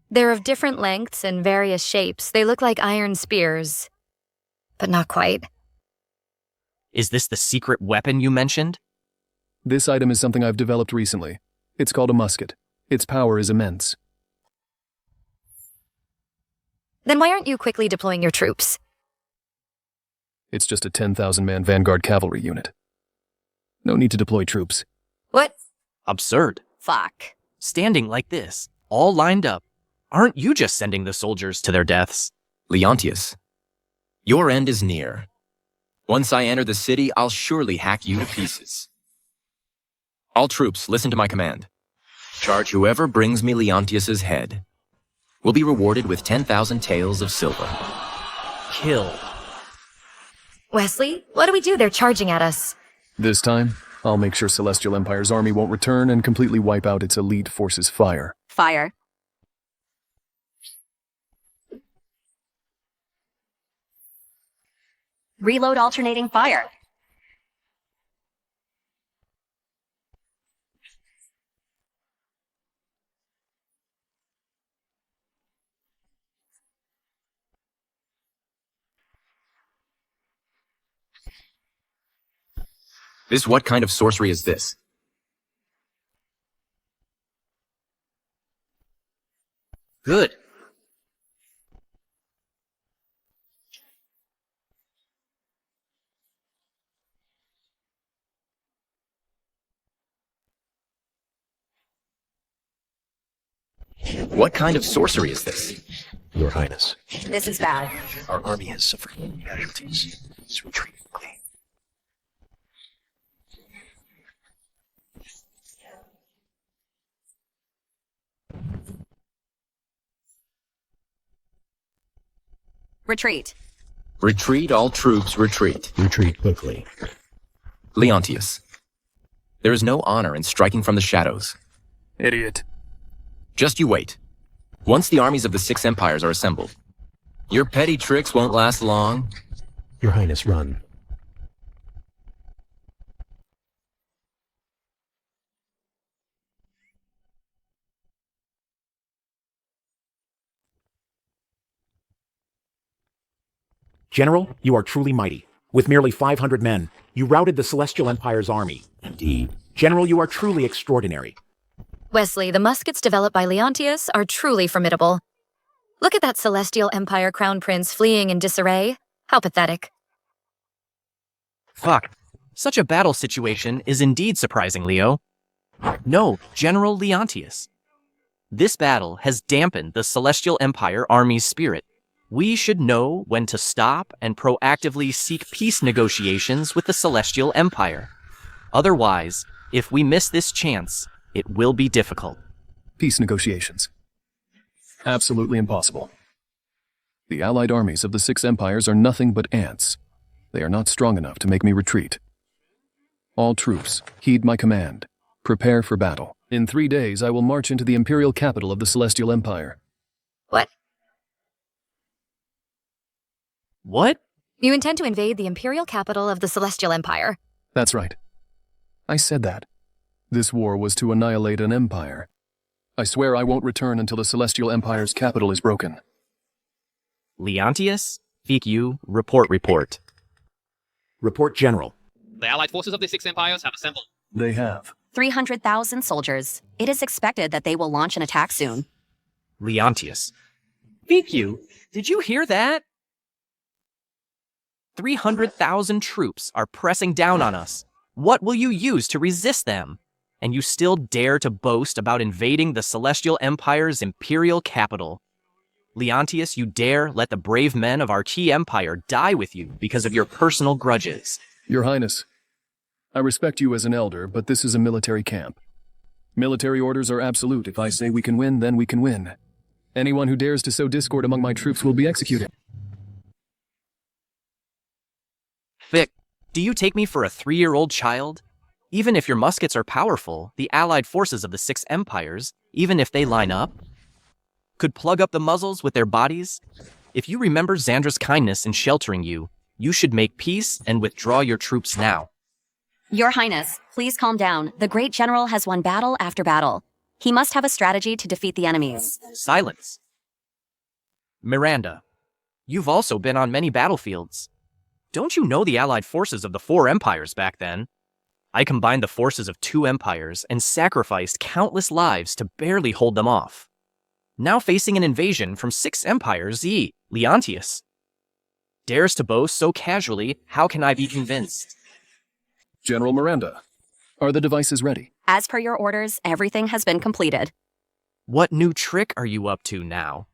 S18: They're of different lengths and various shapes. They look like iron spears, but not quite.
S14: Is this the secret weapon you mentioned?
S4: This item is something I've developed recently. It's called a musket. Its power is immense.
S18: Then why aren't you quickly deploying your troops?
S4: It's just a 10,000-man vanguard cavalry unit. No need to deploy troops.
S18: What?
S14: Absurd.
S18: Fuck.
S14: Standing like this, all lined up, aren't you just sending the soldiers to their deaths?
S2: Leontius, your end is near. Once I enter the city, I'll surely hack you to pieces. All troops, listen to my command. Charge whoever brings me Leontius's head. Will be rewarded with 10,000 taels of silver.
S14: Kill.
S18: Wesley, what do we do? They're charging at us.
S4: This time, I'll make sure Celestial Empire's army won't return and completely wipe out its elite forces' fire.
S9: Fire. Reload alternating fire.
S2: What kind of sorcery is this?
S14: Good.
S2: What kind of sorcery is this?
S7: Your Highness,
S9: This is bad.
S7: our army has suffered casualties. Let's retreat quickly.
S9: Retreat.
S2: Retreat, all troops, retreat.
S7: Retreat quickly.
S2: Leontius, there is no honor in striking from the shadows.
S4: Idiot.
S2: Just you wait. Once the armies of the 6 empires are assembled, your petty tricks won't last long.
S7: Your Highness, run.
S11: General, you are truly mighty. With merely 500 men, you routed the Celestial Empire's army.
S7: Indeed.
S11: General, you are truly extraordinary.
S18: Wesley, the muskets developed by Leontius are truly formidable. Look at that Celestial Empire crown prince fleeing in disarray. How pathetic.
S14: Fuck. Such a battle situation is indeed surprising, Leo. No, General Leontius. This battle has dampened the Celestial Empire army's spirit. We should know when to stop and proactively seek peace negotiations with the Celestial Empire. Otherwise, if we miss this chance, it will be difficult.
S4: Peace negotiations. Absolutely impossible. The allied armies of the 6 empires are nothing but ants. They are not strong enough to make me retreat. All troops, heed my command. Prepare for battle. In 3 days, I will march into the imperial capital of the Celestial Empire.
S18: What?
S14: What?
S18: You intend to invade the imperial capital of the Celestial Empire.
S4: That's right. I said that. This war was to annihilate an empire. I swear I won't return until the Celestial Empire's capital is broken.
S14: Leontius? VQ, report.
S11: Report, General.
S19: The allied forces of the 6 empires have assembled.
S4: They have.
S9: 300,000 soldiers. It is expected that they will launch an attack soon.
S14: Leontius. VQ, did you hear that? 300,000 troops are pressing down on us. What will you use to resist them? And you still dare to boast about invading the Celestial Empire's imperial capital. Leontius, you dare let the brave men of our Chi Empire die with you because of your personal grudges.
S4: Your Highness, I respect you as an elder, but this is a military camp. Military orders are absolute. If I say we can win, then we can win. Anyone who dares to sow discord among my troops will be executed.
S14: Vic, do you take me for a 3-year-old child? Even if your muskets are powerful, the allied forces of the 6 empires, even if they line up, could plug up the muzzles with their bodies? If you remember Xandra's kindness in sheltering you, you should make peace and withdraw your troops now.
S9: Your Highness, please calm down. The great general has won battle after battle. He must have a strategy to defeat the enemies.
S14: Silence. Miranda, you've also been on many battlefields. Don't you know the allied forces of the 4 empires back then? I combined the forces of 2 empires and sacrificed countless lives to barely hold them off. Now facing an invasion from 6 empires, Leontius dares to boast so casually, how can I be convinced?
S4: General Miranda, are the devices ready?
S9: As per your orders, everything has been completed.
S14: What new trick are you up to now?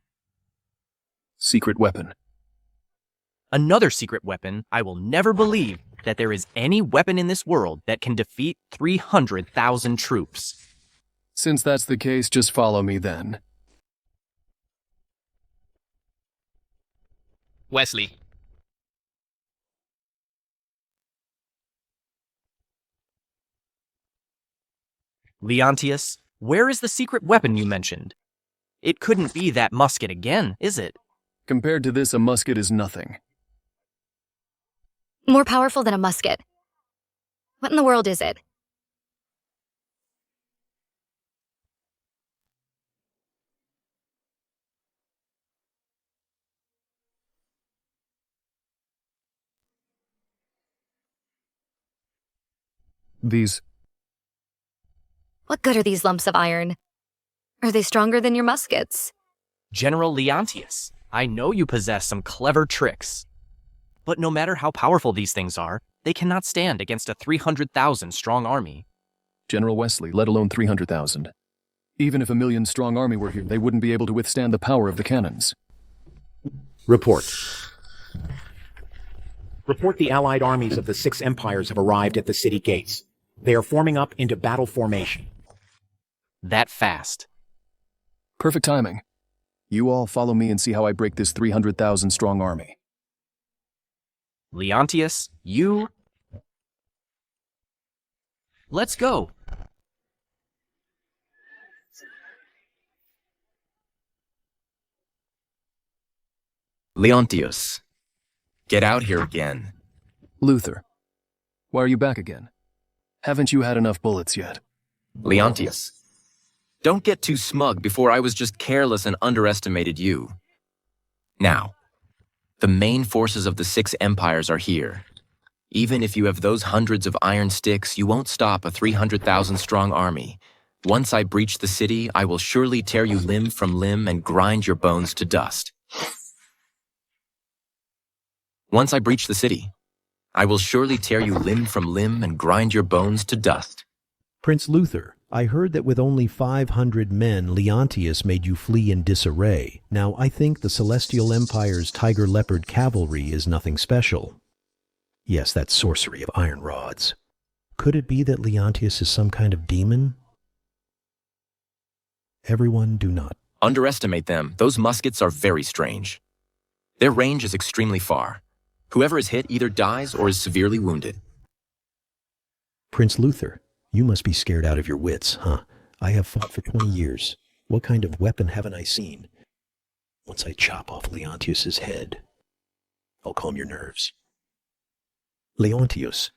S4: Secret weapon.
S14: Another secret weapon. I will never believe that there is any weapon in this world that can defeat 300,000 troops.
S4: Since that's the case, just follow me then.
S19: Wesley.
S14: Leontius, where is the secret weapon you mentioned? It couldn't be that musket again, is it?
S4: Compared to this, a musket is nothing.
S18: More powerful than a musket. What in the world is it?
S4: These...
S18: What good are these lumps of iron? Are they stronger than your muskets?
S14: General Leontius, I know you possess some clever tricks. But no matter how powerful these things are, they cannot stand against a 300,000 strong army.
S4: General Wesley, let alone 300,000. Even if a 1,000,000 strong army were here, they wouldn't be able to withstand the power of the cannons.
S11: Report. Report the allied armies of the 6 empires have arrived at the city gates. They are forming up into battle formation.
S14: That fast.
S4: Perfect timing. You all follow me and see how I break this 300,000 strong army.
S14: Leontius, you... Let's go.
S2: Leontius, get out here again.
S4: Luther, why are you back again? Haven't you had enough bullets yet?
S2: Leontius, don't get too smug before I was just careless and underestimated you. Now, the main forces of the 6 empires are here. Even if you have those hundreds of iron sticks, you won't stop a 300,000 strong army. Once I breach the city, I will surely tear you limb from limb and grind your bones to dust. Once I breach the city, I will surely tear you limb from limb and grind your bones to dust.
S7: Prince Luther, I heard that with only 500 men, Leontius made you flee in disarray. Now, I think the Celestial Empire's Tiger Leopard cavalry is nothing special. Yes, that sorcery of iron rods. Could it be that Leontius is some kind of demon? Everyone do not
S2: underestimate them. Those muskets are very strange. Their range is extremely far. Whoever is hit either dies or is severely wounded.
S7: Prince Luther, you must be scared out of your wits, huh? I have fought for 20 years. What kind of weapon haven't I seen? Once I chop off Leontius's head, I'll calm your nerves. Leontius.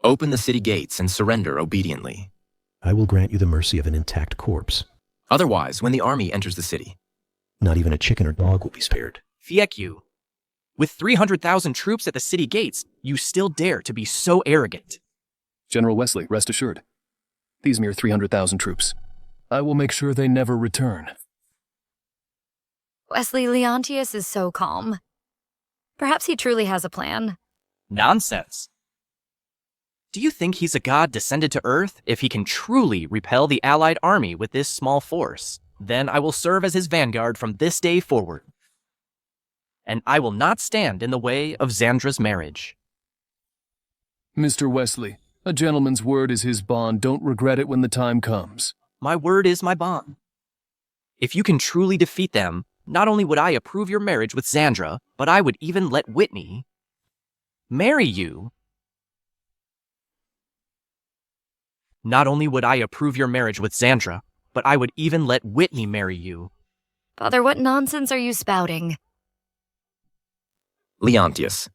S2: Open the city gates and surrender obediently.
S7: I will grant you the mercy of an intact corpse.
S2: Otherwise, when the army enters the city,
S7: not even a chicken or dog will be spared.
S14: Fiek you. With 300,000 troops at the city gates, you still dare to be so arrogant.
S4: General Wesley, rest assured. These mere 300,000 troops. I will make sure they never return.
S18: Wesley, Leontius is so calm. Perhaps he truly has a plan.
S14: Nonsense. Do you think he's a god descended to Earth? If he can truly repel the Allied army with this small force, then I will serve as his vanguard from this day forward. And I will not stand in the way of Xandra's marriage.
S4: Mr. Wesley, a gentleman's word is his bond. Don't regret it when the time comes.
S14: My word is my bond. If you can truly defeat them, not only would I approve your marriage with Xandra, but I would even let Whitney marry you. Not only would I approve your marriage with Xandra, but I would even let Whitney marry you.
S18: Father, what nonsense are you spouting?
S2: Leontius,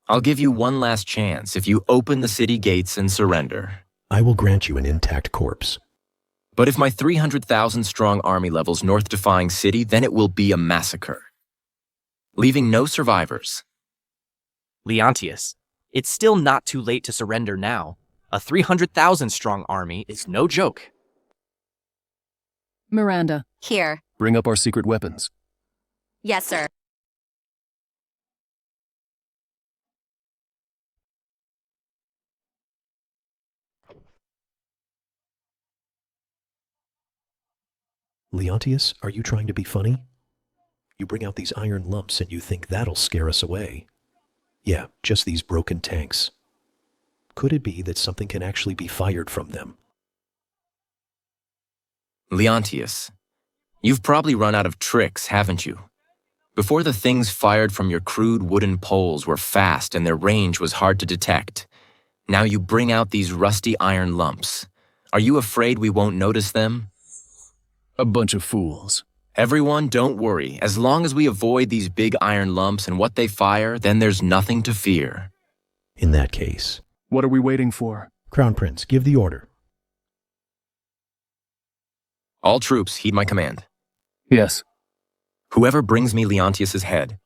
S2: I'll give you one last chance if you open the city gates and surrender.
S7: I will grant you an intact corpse.
S2: But if my 300,000-strong army levels north-defying city, then it will be a massacre, leaving no survivors.
S14: Leontius, it's still not too late to surrender now. A 300,000-strong army is no joke.
S17: Miranda.
S9: Here.
S4: Bring up our secret weapons.
S9: Yes, sir.
S7: Leontius, are you trying to be funny? You bring out these iron lumps and you think that'll scare us away. Yeah, just these broken tanks. Could it be that something can actually be fired from them?
S2: Leontius, you've probably run out of tricks, haven't you? Before, the things fired from your crude wooden poles were fast and their range was hard to detect. Now you bring out these rusty iron lumps. Are you afraid we won't notice them?
S4: A bunch of fools.
S2: Everyone, don't worry. As long as we avoid these big iron lumps and what they fire, then there's nothing to fear.
S7: In that case...
S4: What are we waiting for?
S7: Crown Prince, give the order.
S2: All troops heed my command.
S4: Yes.
S2: Whoever brings me Leontius's head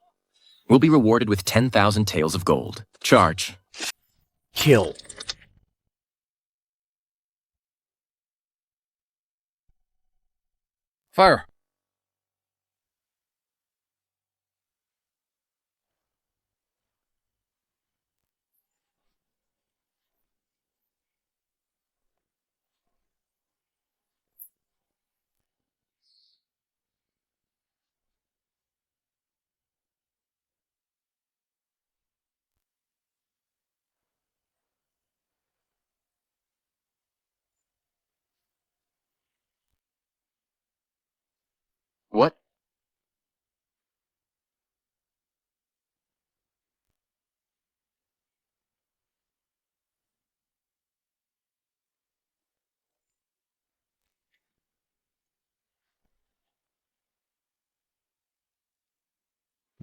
S2: will be rewarded with 10,000 taels of gold. Charge.
S11: Kill.
S12: Fire.
S2: What?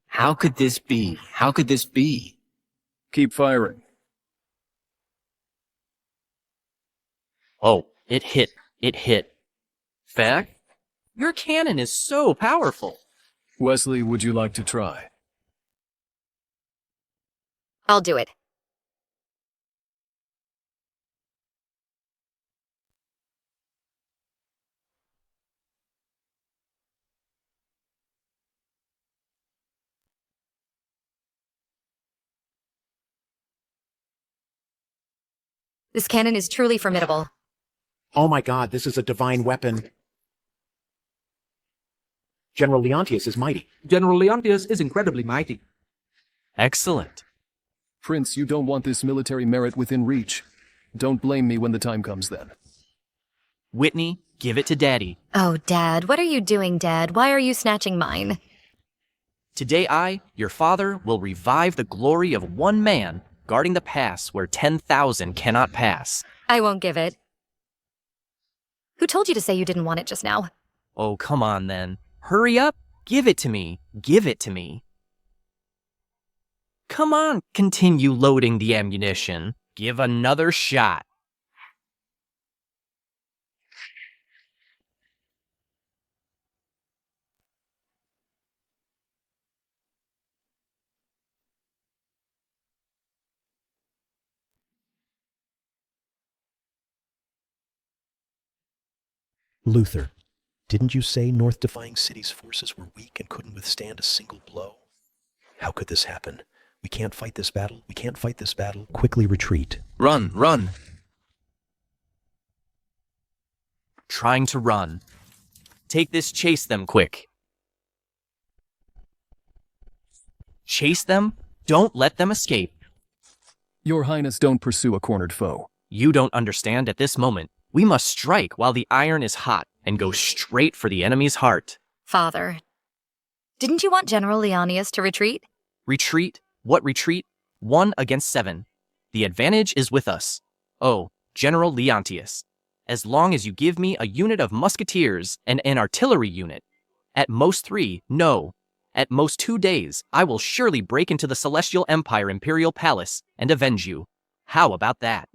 S2: How could this be? How could this be?
S4: Keep firing.
S14: Oh, it hit. It hit. Fact? Your cannon is so powerful.
S4: Wesley, would you like to try?
S18: I'll do it. This cannon is truly formidable.
S11: Oh my god, this is a divine weapon. General Leontius is mighty.
S5: General Leontius is incredibly mighty.
S14: Excellent.
S4: Prince, you don't want this military merit within reach. Don't blame me when the time comes then.
S14: Whitney, give it to Daddy.
S18: Oh, Dad, what are you doing, Dad? Why are you snatching mine?
S14: Today I, your father, will revive the glory of one man guarding the pass where 10,000 cannot pass.
S18: I won't give it. Who told you to say you didn't want it just now?
S14: Oh, come on then. Hurry up. Give it to me. Give it to me. Come on, continue loading the ammunition. Give another shot.
S7: Luther, didn't you say north-defying city's forces were weak and couldn't withstand a single blow? How could this happen? We can't fight this battle. We can't fight this battle. Quickly retreat.
S2: Run, run.
S14: Trying to run. Take this, chase them quick. Chase them? Don't let them escape.
S4: Your Highness, don't pursue a cornered foe.
S14: You don't understand at this moment. We must strike while the iron is hot and go straight for the enemy's heart.
S18: Father, didn't you want General Leontius to retreat?
S14: Retreat? What retreat? 1 against 7. The advantage is with us. Oh, General Leontius, as long as you give me a unit of musketeers and an artillery unit, at most 3, no, at most 2 days, I will surely break into the Celestial Empire Imperial Palace and avenge you. How about that?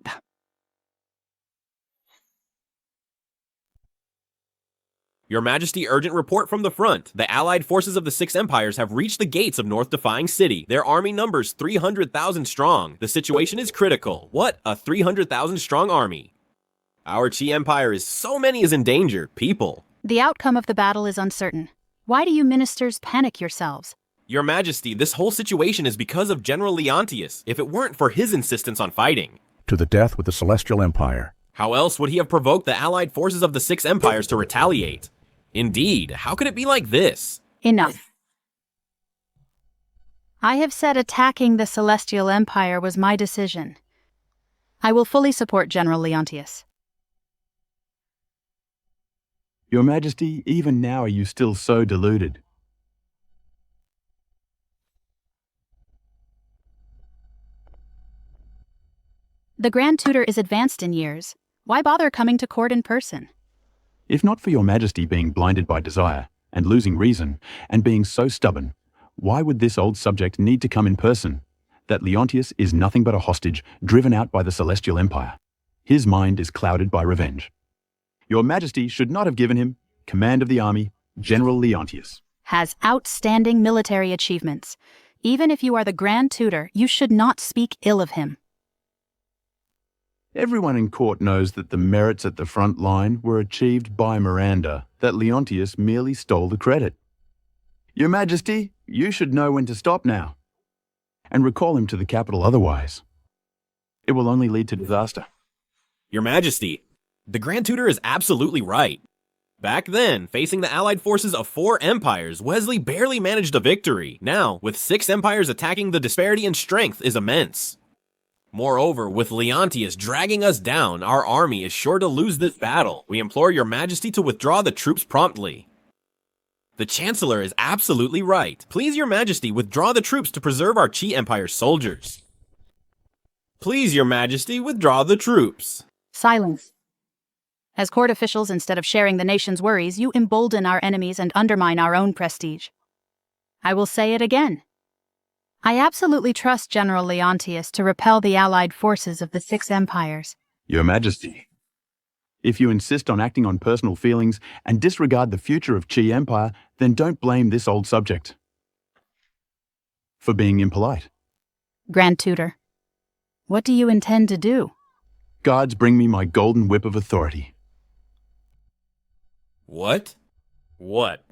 S13: Your Majesty, urgent report from the front. The allied forces of the 6 empires have reached the gates of North Defying City. Their army numbers 300,000 strong. The situation is critical. What? A 300,000 strong army? Our Qi Empire is so many is in danger. People.
S8: The outcome of the battle is uncertain. Why do you ministers panic yourselves?
S13: Your Majesty, this whole situation is because of General Leontius. If it weren't for his insistence on fighting.
S10: To the death with the Celestial Empire.
S13: How else would he have provoked the allied forces of the 6 empires to retaliate? Indeed, how could it be like this?
S8: Enough. I have said attacking the Celestial Empire was my decision. I will fully support General Leontius.
S20: Your Majesty, even now are you still so deluded?
S8: The Grand Tutor is advanced in years. Why bother coming to court in person?
S20: If not for your Majesty being blinded by desire, and losing reason, and being so stubborn, why would this old subject need to come in person? That Leontius is nothing but a hostage driven out by the Celestial Empire. His mind is clouded by revenge. Your Majesty should not have given him command of the army, General Leontius.
S8: Has outstanding military achievements. Even if you are the Grand Tutor, you should not speak ill of him.
S20: Everyone in court knows that the merits at the front line were achieved by Miranda, that Leontius merely stole the credit. Your Majesty, you should know when to stop now, and recall him to the capital otherwise. It will only lead to disaster.
S13: Your Majesty, the Grand Tutor is absolutely right. Back then, facing the allied forces of 4 empires, Wesley barely managed a victory. Now, with 6 empires attacking, the disparity in strength is immense. Moreover, with Leontius dragging us down, our army is sure to lose this battle. We implore your Majesty to withdraw the troops promptly. The Chancellor is absolutely right. Please, your Majesty, withdraw the troops to preserve our Qi Empire soldiers. Please, your Majesty, withdraw the troops.
S8: Silence. As court officials, instead of sharing the nation's worries, you embolden our enemies and undermine our own prestige. I will say it again. I absolutely trust General Leontius to repel the allied forces of the 6 empires.
S20: Your Majesty, if you insist on acting on personal feelings and disregard the future of Qi Empire, then don't blame this old subject for being impolite.
S8: Grand Tutor, what do you intend to do?
S20: Guards, bring me my golden whip of authority.
S13: What? What?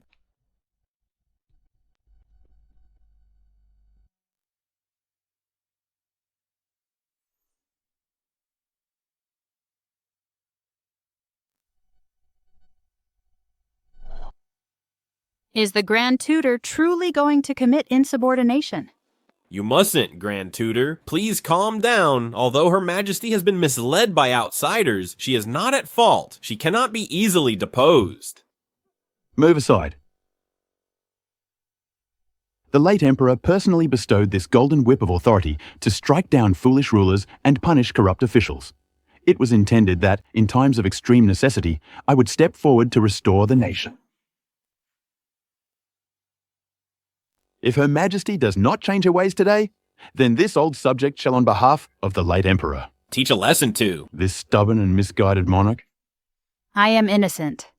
S8: Is the Grand Tutor truly going to commit insubordination?
S13: You mustn't, Grand Tutor. Please calm down. Although Her Majesty has been misled by outsiders, she is not at fault. She cannot be easily deposed.
S20: Move aside. The late Emperor personally bestowed this golden whip of authority to strike down foolish rulers and punish corrupt officials. It was intended that, in times of extreme necessity, I would step forward to restore the nation. If Her Majesty does not change her ways today, then this old subject shall on behalf of the late Emperor
S13: teach a lesson to
S20: this stubborn and misguided monarch.
S8: I am innocent.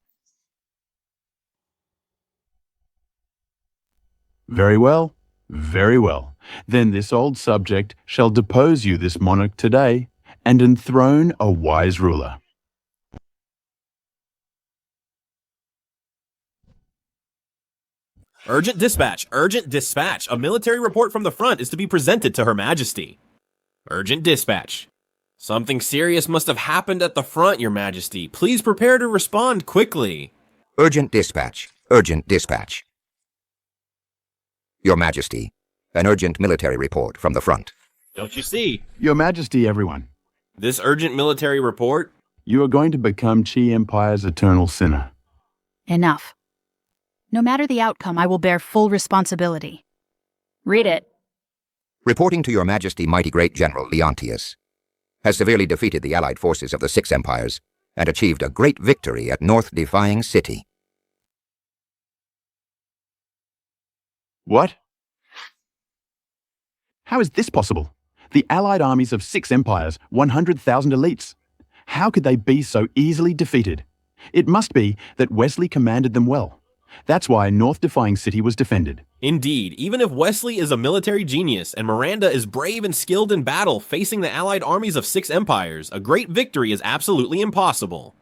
S20: Very well, very well. Then this old subject shall depose you, this monarch, today, and enthrone a wise ruler.
S13: Urgent dispatch, urgent dispatch. A military report from the front is to be presented to Her Majesty. Urgent dispatch. Something serious must have happened at the front, Your Majesty. Please prepare to respond quickly.
S21: Urgent dispatch, urgent dispatch. Your Majesty, an urgent military report from the front.
S13: Don't you see?
S20: Your Majesty, everyone.
S13: This urgent military report?
S20: You are going to become Qi Empire's eternal sinner.
S8: Enough. No matter the outcome, I will bear full responsibility. Read it.
S21: Reporting to Your Majesty, mighty great General Leontius has severely defeated the allied forces of the Six Empires and achieved a great victory at North Defying City.
S20: What? How is this possible? The allied armies of 6 empires, 100,000 elites. How could they be so easily defeated? It must be that Wesley commanded them well. That's why North Defying City was defended.
S13: Indeed, even if Wesley is a military genius and Miranda is brave and skilled in battle facing the allied armies of 6 empires, a great victory is absolutely impossible.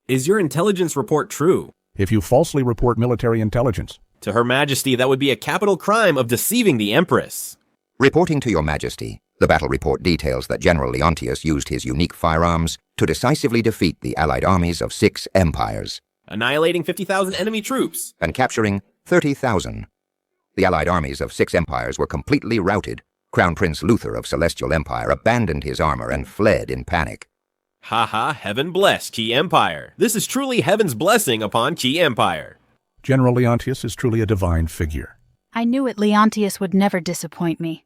S13: Is your intelligence report true?
S10: If you falsely report military intelligence.
S13: To Her Majesty, that would be a capital crime of deceiving the Empress.
S21: Reporting to Your Majesty, the battle report details that General Leontius used his unique firearms to decisively defeat the allied armies of 6 empires,
S13: annihilating 50,000 enemy troops
S21: and capturing 30,000. The allied armies of 6 empires were completely routed. Crown Prince Luther of Celestial Empire abandoned his armor and fled in panic.
S13: Haha, heaven bless Qi Empire. This is truly heaven's blessing upon Qi Empire.
S10: General Leontius is truly a divine figure.
S8: I knew it. Leontius would never disappoint me.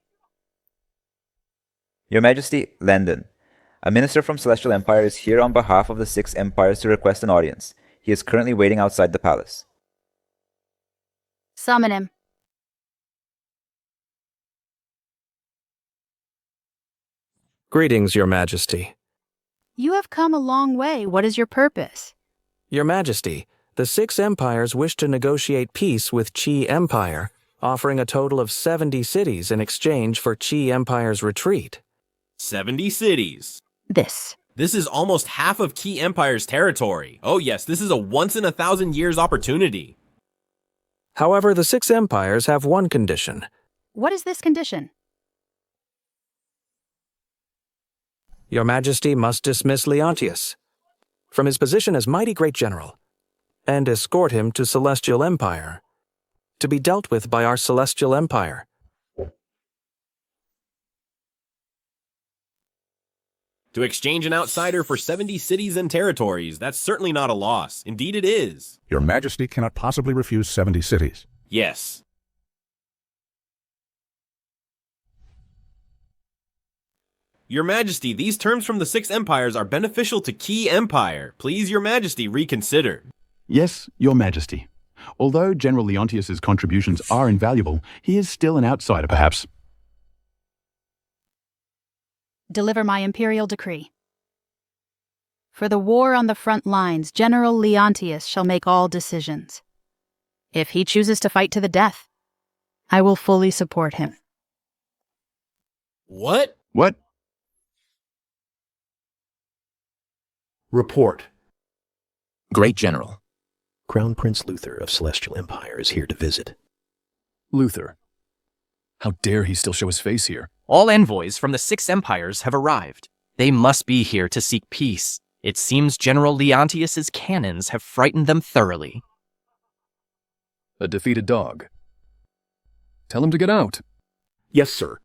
S22: Your Majesty, Landon. A minister from Celestial Empire is here on behalf of the 6 empires to request an audience. He is currently waiting outside the palace.
S8: Summon him.
S5: Greetings, Your Majesty.
S8: You have come a long way. What is your purpose?
S5: Your Majesty, the 6 empires wish to negotiate peace with Qi Empire, offering a total of 70 cities in exchange for Qi Empire's retreat.
S13: 70 cities.
S8: This
S13: is almost half of Qi Empire's territory. Oh yes, this is a once-in-a-thousand-years opportunity.
S5: However, the 6 empires have one condition.
S8: What is this condition?
S5: Your Majesty must dismiss Leontius from his position as mighty great general and escort him to Celestial Empire to be dealt with by our Celestial Empire.
S13: To exchange an outsider for 70 cities and territories, that's certainly not a loss. Indeed it is.
S10: Your Majesty cannot possibly refuse 70 cities.
S13: Yes. Your Majesty, these terms from the 6 empires are beneficial to Qi Empire. Please, Your Majesty, reconsider.
S20: Yes, Your Majesty. Although General Leontius's contributions are invaluable, he is still an outsider, perhaps.
S8: Deliver my imperial decree. For the war on the front lines, General Leontius shall make all decisions. If he chooses to fight to the death, I will fully support him.
S13: What?
S20: What?
S11: Report.
S2: Great General.
S7: Crown Prince Luther of Celestial Empire is here to visit.
S4: Luther. How dare he still show his face here?
S14: All envoys from the 6 empires have arrived. They must be here to seek peace. It seems General Leontius's cannons have frightened them thoroughly.
S4: A defeated dog. Tell him to get out.
S11: Yes, sir.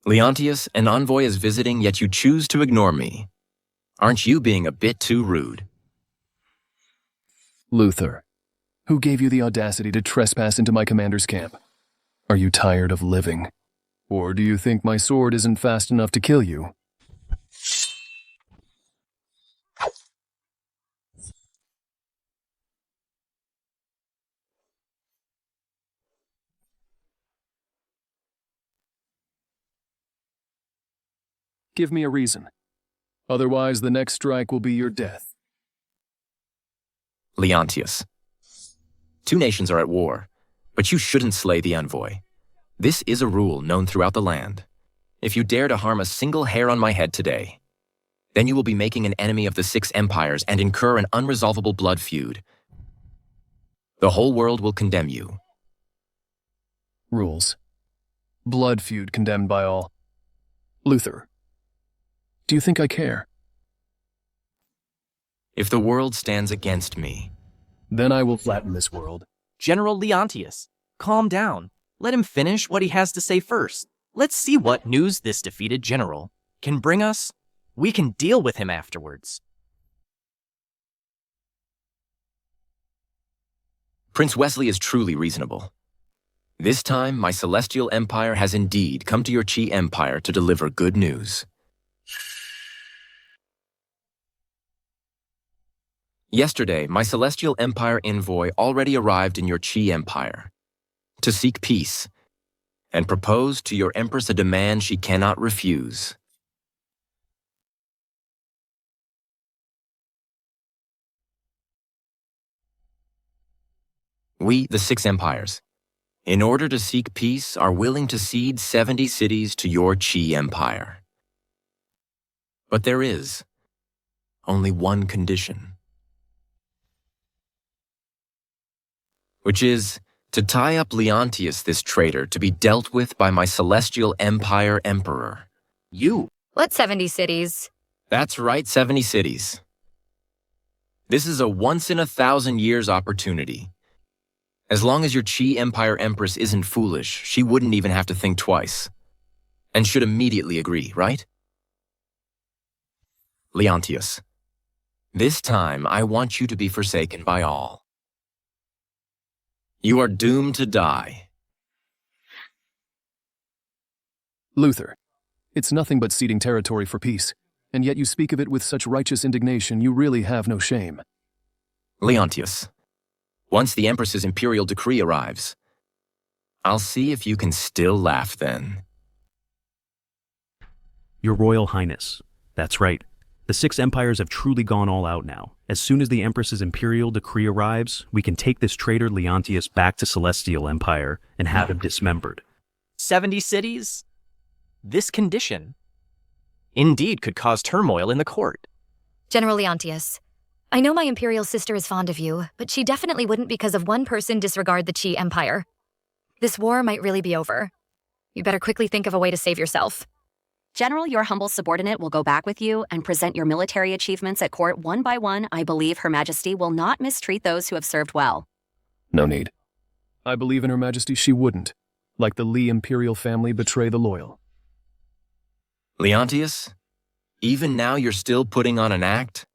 S2: Leontius, an envoy is visiting, yet you choose to ignore me. Aren't you being a bit too rude?
S4: Luther, who gave you the audacity to trespass into my commander's camp? Are you tired of living? Or do you think my sword isn't fast enough to kill you? Give me a reason. Otherwise, the next strike will be your death.
S2: Leontius. 2 nations are at war, but you shouldn't slay the envoy. This is a rule known throughout the land. If you dare to harm a single hair on my head today, Then you will be making an enemy of the six empires and incur an unresolvable blood feud. The whole world will condemn you.
S4: Rules. Blood feud condemned by all. Luther, do you think I care?
S2: If the world stands against me,
S4: then I will flatten this world.
S14: General Leontius, calm down. Let him finish what he has to say first. Let's see what news this defeated general can bring us. We can deal with him afterwards.
S2: Prince Wesley is truly reasonable. This time, my celestial empire has indeed come to your Chi Empire to deliver good news. Yesterday, my celestial empire envoy already arrived in your Chi Empire to seek peace and propose to your Empress a demand she cannot refuse. We, the six empires, in order to seek peace, are willing to cede 70 cities to your Chi Empire. But there is only one condition, which is to tie up Leontius, this traitor, to be dealt with by my celestial empire emperor. You.
S18: What 70 cities?
S2: That's right, 70 cities. This is a once-in-a-thousand-years opportunity. As long as your Chi Empire Empress isn't foolish, she wouldn't even have to think twice. And should immediately agree, right? Leontius, this time I want you to be forsaken by all. You are doomed to die.
S4: Luther, it's nothing but ceding territory for peace, and yet you speak of it with such righteous indignation you really have no shame.
S2: Leontius, once the Empress's imperial decree arrives, I'll see if you can still laugh then.
S7: Your Royal Highness, that's right. The six empires have truly gone all out now. As soon as the Empress's imperial decree arrives, we can take this traitor Leontius back to Celestial Empire and have him dismembered.
S14: 70 cities? This condition indeed could cause turmoil in the court.
S18: General Leontius, I know my imperial sister is fond of you, but she definitely wouldn't because of one person disregard the Chi Empire. This war might really be over. You better quickly think of a way to save yourself.
S9: General, your humble subordinate will go back with you and present your military achievements at court one by one. I believe Her Majesty will not mistreat those who have served well.
S4: No need. I believe in Her Majesty she wouldn't, like the Lee imperial family, betray the loyal.
S2: Leontius, even now you're still putting on an act?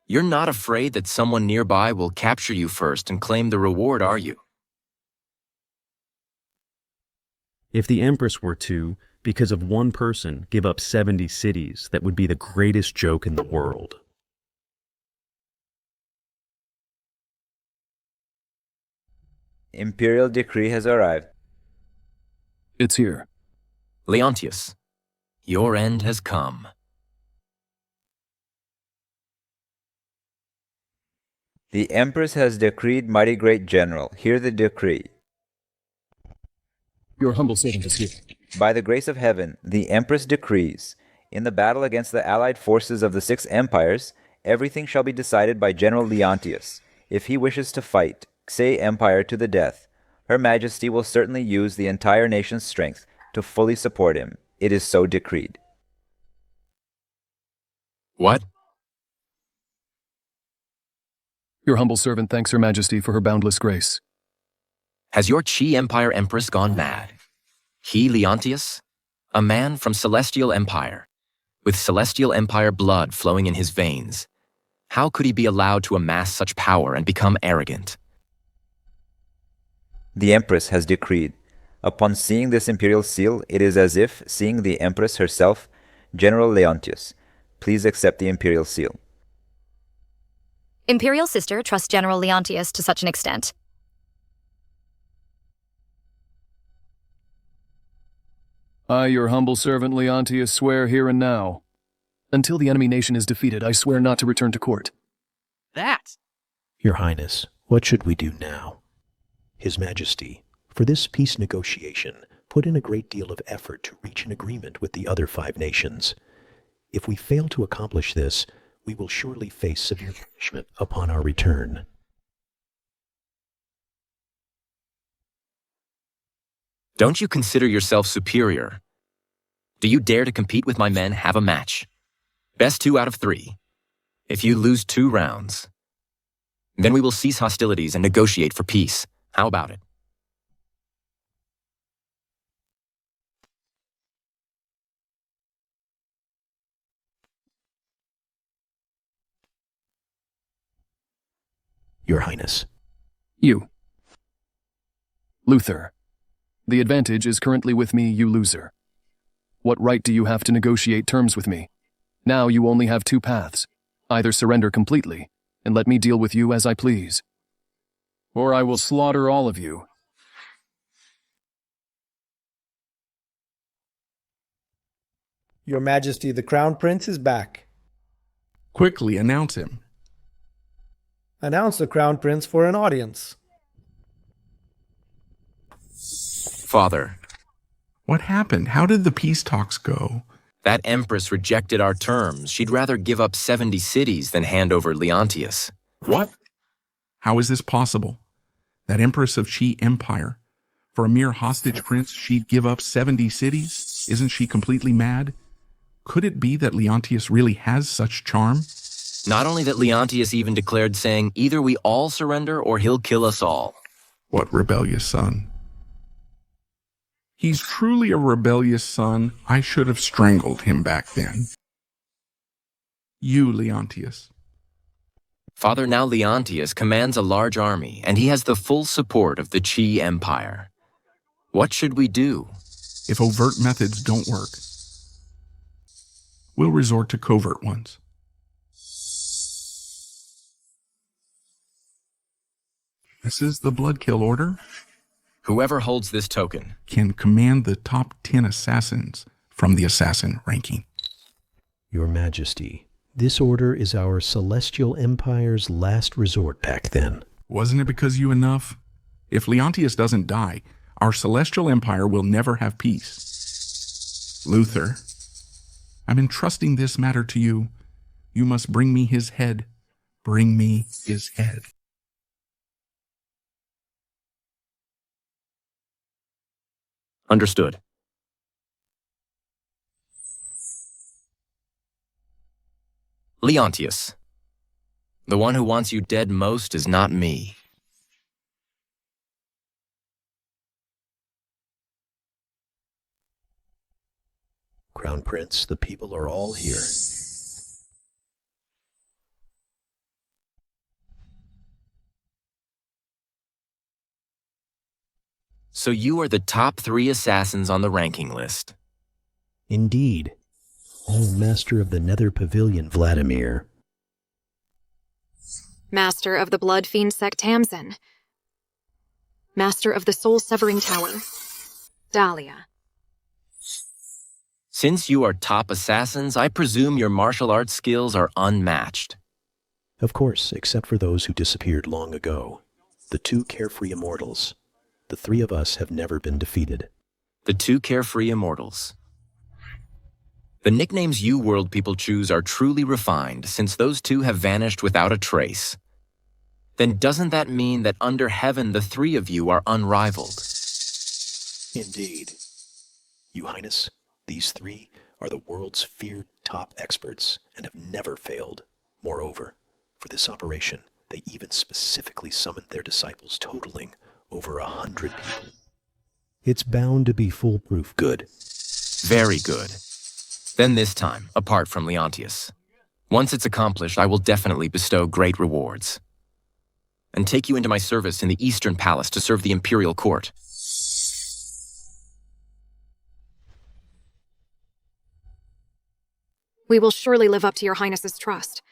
S2: You're not afraid that someone nearby will capture you first and claim the reward, are you?
S7: If the Empress were to, because of one person, give up 70 cities, that would be the greatest joke in the world.
S22: Imperial decree has arrived.
S4: It's here.
S2: Leontius, your end has come.
S22: The Empress has decreed, mighty great general. Hear the decree.
S4: Your humble servant is here.
S22: By the grace of heaven, the Empress decrees, in the battle against the allied forces of the six empires, everything shall be decided by General Leontius. If he wishes to fight, say empire to the death, Her Majesty will certainly use the entire nation's strength to fully support him. It is so decreed.
S2: What?
S4: Your humble servant thanks Her Majesty for her boundless grace.
S2: Has your Chi Empire Empress gone mad? He, Leontius, a man from Celestial Empire, with Celestial Empire blood flowing in his veins. How could he be allowed to amass such power and become arrogant?
S22: The Empress has decreed. Upon seeing this imperial seal, it is as if seeing the Empress herself. General Leontius, please accept the imperial seal.
S18: Imperial sister trusts General Leontius to such an extent.
S4: I, your humble servant Leontius, swear here and now. Until the enemy nation is defeated, I swear not to return to court.
S14: That!
S7: Your Highness, what should we do now? His Majesty, for this peace negotiation, put in a great deal of effort to reach an agreement with the other 5 nations. If we fail to accomplish this, we will surely face severe punishment upon our return.
S2: Don't you consider yourself superior? Do you dare to compete with my men? Have a match. Best 2 out of 3. If you lose 2 rounds, then we will cease hostilities and negotiate for peace. How about it?
S7: Your Highness.
S4: You. Luther. The advantage is currently with me, you loser. What right do you have to negotiate terms with me? Now you only have 2 paths. Either surrender completely, and let me deal with you as I please, or I will slaughter all of you.
S12: Your Majesty, the Crown Prince is back.
S3: Quickly announce him.
S12: Announce the Crown Prince for an audience.
S2: Father.
S3: What happened? How did the peace talks go?
S2: That Empress rejected our terms. She'd rather give up 70 cities than hand over Leontius.
S3: What? How is this possible? That Empress of Xi Empire. For a mere hostage prince, she'd give up 70 cities? Isn't she completely mad? Could it be that Leontius really has such charm?
S2: Not only that, Leontius even declared, saying, either we all surrender or he'll kill us all.
S3: What rebellious son. He's truly a rebellious son. I should have strangled him back then. You, Leontius.
S2: Father, now Leontius commands a large army, and he has the full support of the Qi Empire. What should we do?
S3: If overt methods don't work, we'll resort to covert ones. This is the Bloodkill Order.
S2: Whoever holds this token
S3: can command the top 10 assassins from the assassin ranking.
S7: Your Majesty, this order is our Celestial Empire's last resort back then.
S3: Wasn't it because you enough? If Leontius doesn't die, our Celestial Empire will never have peace. Luther, I'm entrusting this matter to you. You must bring me his head. Bring me his head.
S2: Understood. Leontius. The one who wants you dead most is not me.
S7: Crown Prince, the people are all here.
S2: So you are the top 3 assassins on the ranking list.
S7: Indeed. Oh, Master of the Nether Pavilion, Vladimir.
S6: Master of the Blood Fiend sect Tamsin. Master of the Soul-Severing Tower, Dahlia.
S2: Since you are top assassins, I presume your martial arts skills are unmatched.
S7: Of course, except for those who disappeared long ago. The 2 carefree immortals. The 3 of us have never been defeated.
S2: The 2 carefree immortals. The nicknames you world people choose are truly refined, since those 2 have vanished without a trace. Then doesn't that mean that under heaven the 3 of you are unrivaled?
S7: Indeed. Your Highness, these 3 are the world's feared top experts and have never failed. Moreover, for this operation, they even specifically summoned their disciples, totaling over 100 people. It's bound to be foolproof good.
S2: Very good. Then this time, apart from Leontius. Once it's accomplished, I will definitely bestow great rewards. And take you into my service in the Eastern Palace to serve the Imperial Court.
S6: We will surely live up to your Highness's trust.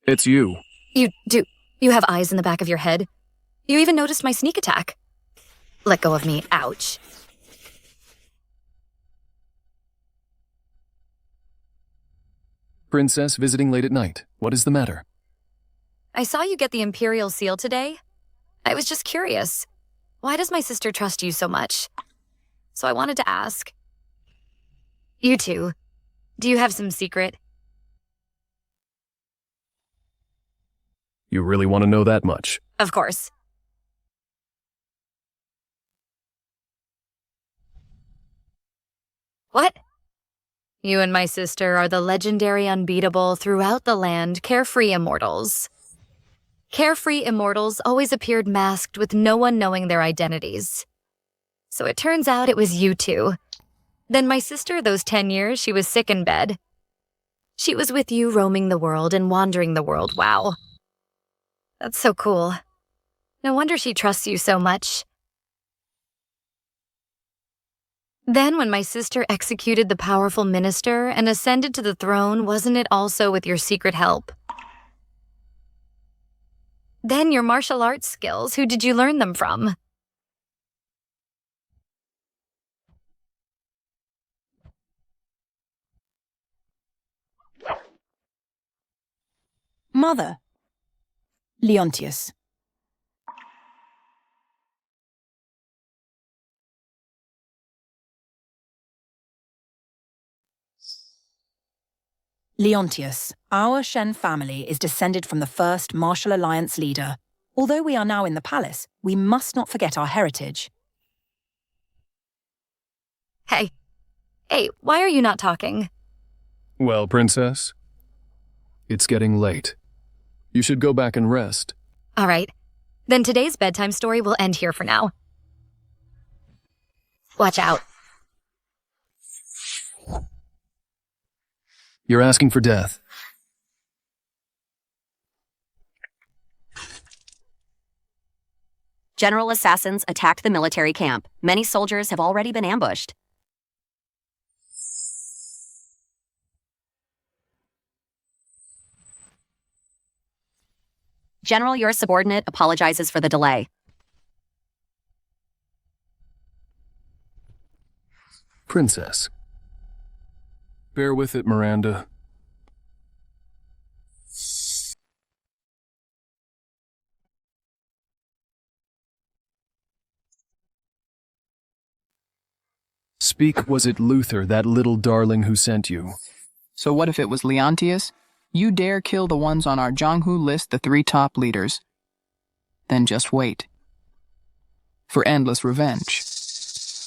S4: It's you.
S18: You have eyes in the back of your head? You even noticed my sneak attack. Let go of me, ouch.
S4: Princess visiting late at night. What is the matter?
S18: I saw you get the Imperial Seal today. I was just curious. Why does my sister trust you so much? So I wanted to ask. You two, do you have some secret?
S4: You really want to know that much?
S18: Of course. What? You and my sister are the legendary, unbeatable, throughout the land, carefree immortals. Carefree immortals always appeared masked with no one knowing their identities. So it turns out it was you two. Then my sister, those 10 years, she was sick in bed. She was with you roaming the world and wandering the world, wow. That's so cool. No wonder she trusts you so much. Then when my sister executed the powerful minister and ascended to the throne, wasn't it also with your secret help? Then your martial arts skills, who did you learn them from?
S15: Mother. Leontius. Leontius, our Shen family is descended from the first Martial Alliance leader. Although we are now in the palace, we must not forget our heritage.
S18: Hey, why are you not talking?
S4: Well, Princess, it's getting late. You should go back and rest.
S18: All right, then today's bedtime story will end here for now. Watch out.
S4: You're asking for death.
S9: General assassins attacked the military camp. Many soldiers have already been ambushed. General, your subordinate apologizes for the delay.
S4: Princess. Bear with it, Miranda. Speak, was it Luther, that little darling who sent you?
S17: So what if it was Leontius? You dare kill the ones on our Jianghu list, the 3 top leaders. Then just wait. For endless revenge.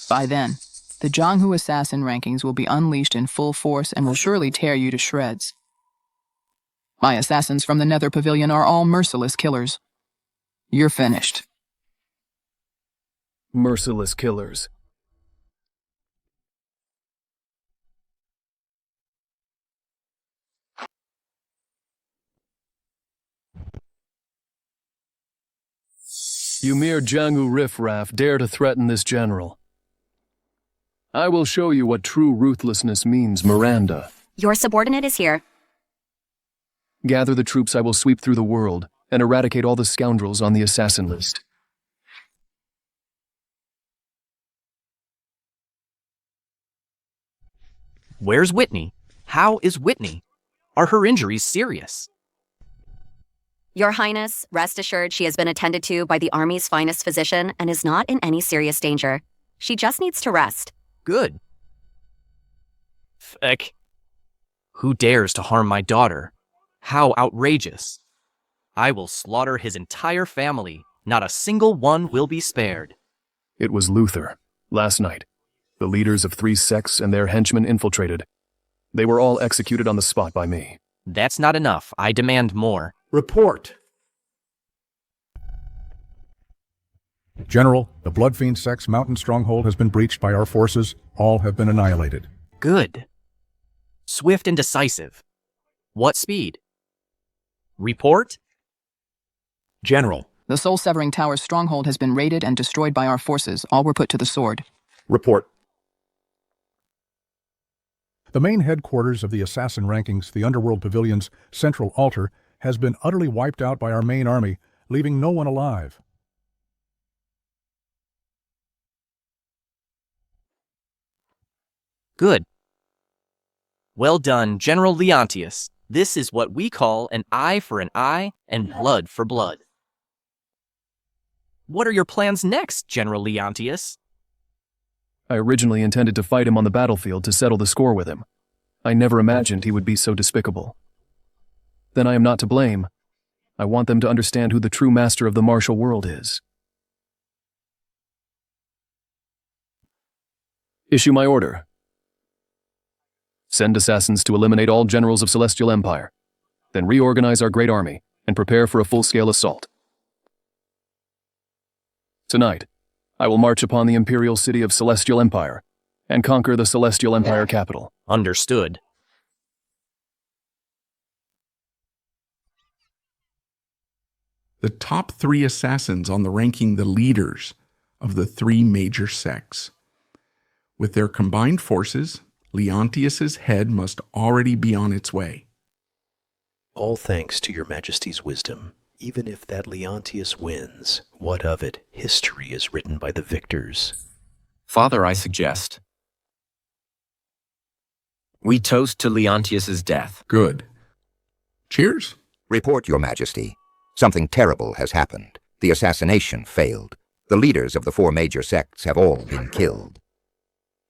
S17: By then, the Jianghu assassin rankings will be unleashed in full force and will surely tear you to shreds. My assassins from the Nether Pavilion are all merciless killers. You're finished.
S4: Merciless killers. You mere Jianghu riffraff dare to threaten this general. I will show you what true ruthlessness means, Miranda.
S9: Your subordinate is here.
S4: Gather the troops, I will sweep through the world and eradicate all the scoundrels on the assassin list.
S14: Where's Whitney? How is Whitney? Are her injuries serious?
S9: Your Highness, rest assured she has been attended to by the Army's finest physician and is not in any serious danger. She just needs to rest.
S14: Good. Feck. Who dares to harm my daughter? How outrageous. I will slaughter his entire family. Not a single one will be spared.
S4: It was Luther, last night. The leaders of 3 sects and their henchmen infiltrated. They were all executed on the spot by me.
S14: That's not enough. I demand more.
S11: Report.
S10: General, the Bloodfiend sect's mountain stronghold has been breached by our forces. All have been annihilated.
S14: Good. Swift and decisive. What speed? Report?
S11: General.
S17: The soul-severing tower's stronghold has been raided and destroyed by our forces. All were put to the sword.
S11: Report.
S10: The main headquarters of the assassin rankings, the Underworld Pavilion's central altar, has been utterly wiped out by our main army, leaving no one alive.
S14: Good. Well done, General Leontius. This is what we call an eye for an eye and blood for blood. What are your plans next, General Leontius?
S4: I originally intended to fight him on the battlefield to settle the score with him. I never imagined he would be so despicable. Then I am not to blame. I want them to understand who the true master of the martial world is. Issue my order. Send assassins to eliminate all generals of Celestial Empire. Then reorganize our great army and prepare for a full-scale assault. Tonight, I will march upon the imperial city of Celestial Empire and conquer the Celestial Empire capital.
S14: Understood.
S3: The top 3 assassins on the ranking the leaders of the 3 major sects. With their combined forces, Leontius's head must already be on its way.
S7: All thanks to your Majesty's wisdom. Even if that Leontius wins, what of it? History is written by the victors.
S2: Father, I suggest we toast to Leontius's death.
S3: Good. Cheers.
S21: Report, Your Majesty. Something terrible has happened. The assassination failed. The leaders of the 4 major sects have all been killed.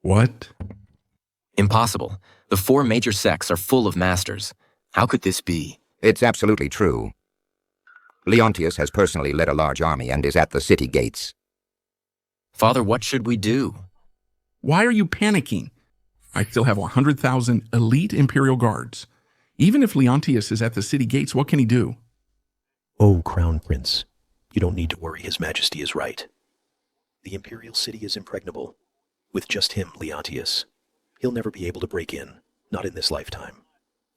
S3: What?
S2: Impossible. The 4 major sects are full of masters. How could this be?
S21: It's absolutely true. Leontius has personally led a large army and is at the city gates.
S2: Father, what should we do?
S3: Why are you panicking? I still have 100,000 elite Imperial guards. Even if Leontius is at the city gates, what can he do?
S7: Oh, Crown Prince, you don't need to worry. His Majesty is right. The Imperial city is impregnable. With just him, Leontius, he'll never be able to break in, not in this lifetime.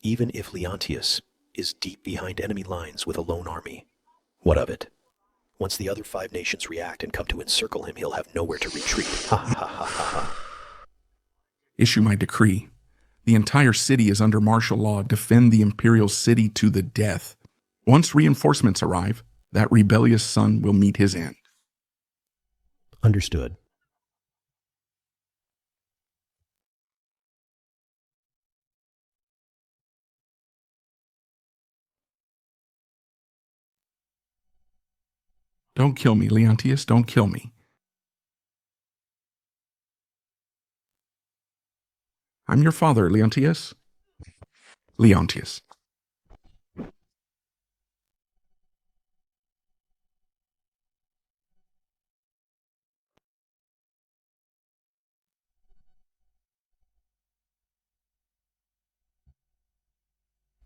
S7: Even if Leontius is deep behind enemy lines with a lone army, what of it? Once the other 5 nations react and come to encircle him, he'll have nowhere to retreat. Ha ha ha ha ha.
S3: Issue my decree. The entire city is under martial law. Defend the Imperial city to the death. Once reinforcements arrive, that rebellious son will meet his end.
S7: Understood.
S3: Don't kill me, Leontius, don't kill me. I'm your father, Leontius. Leontius.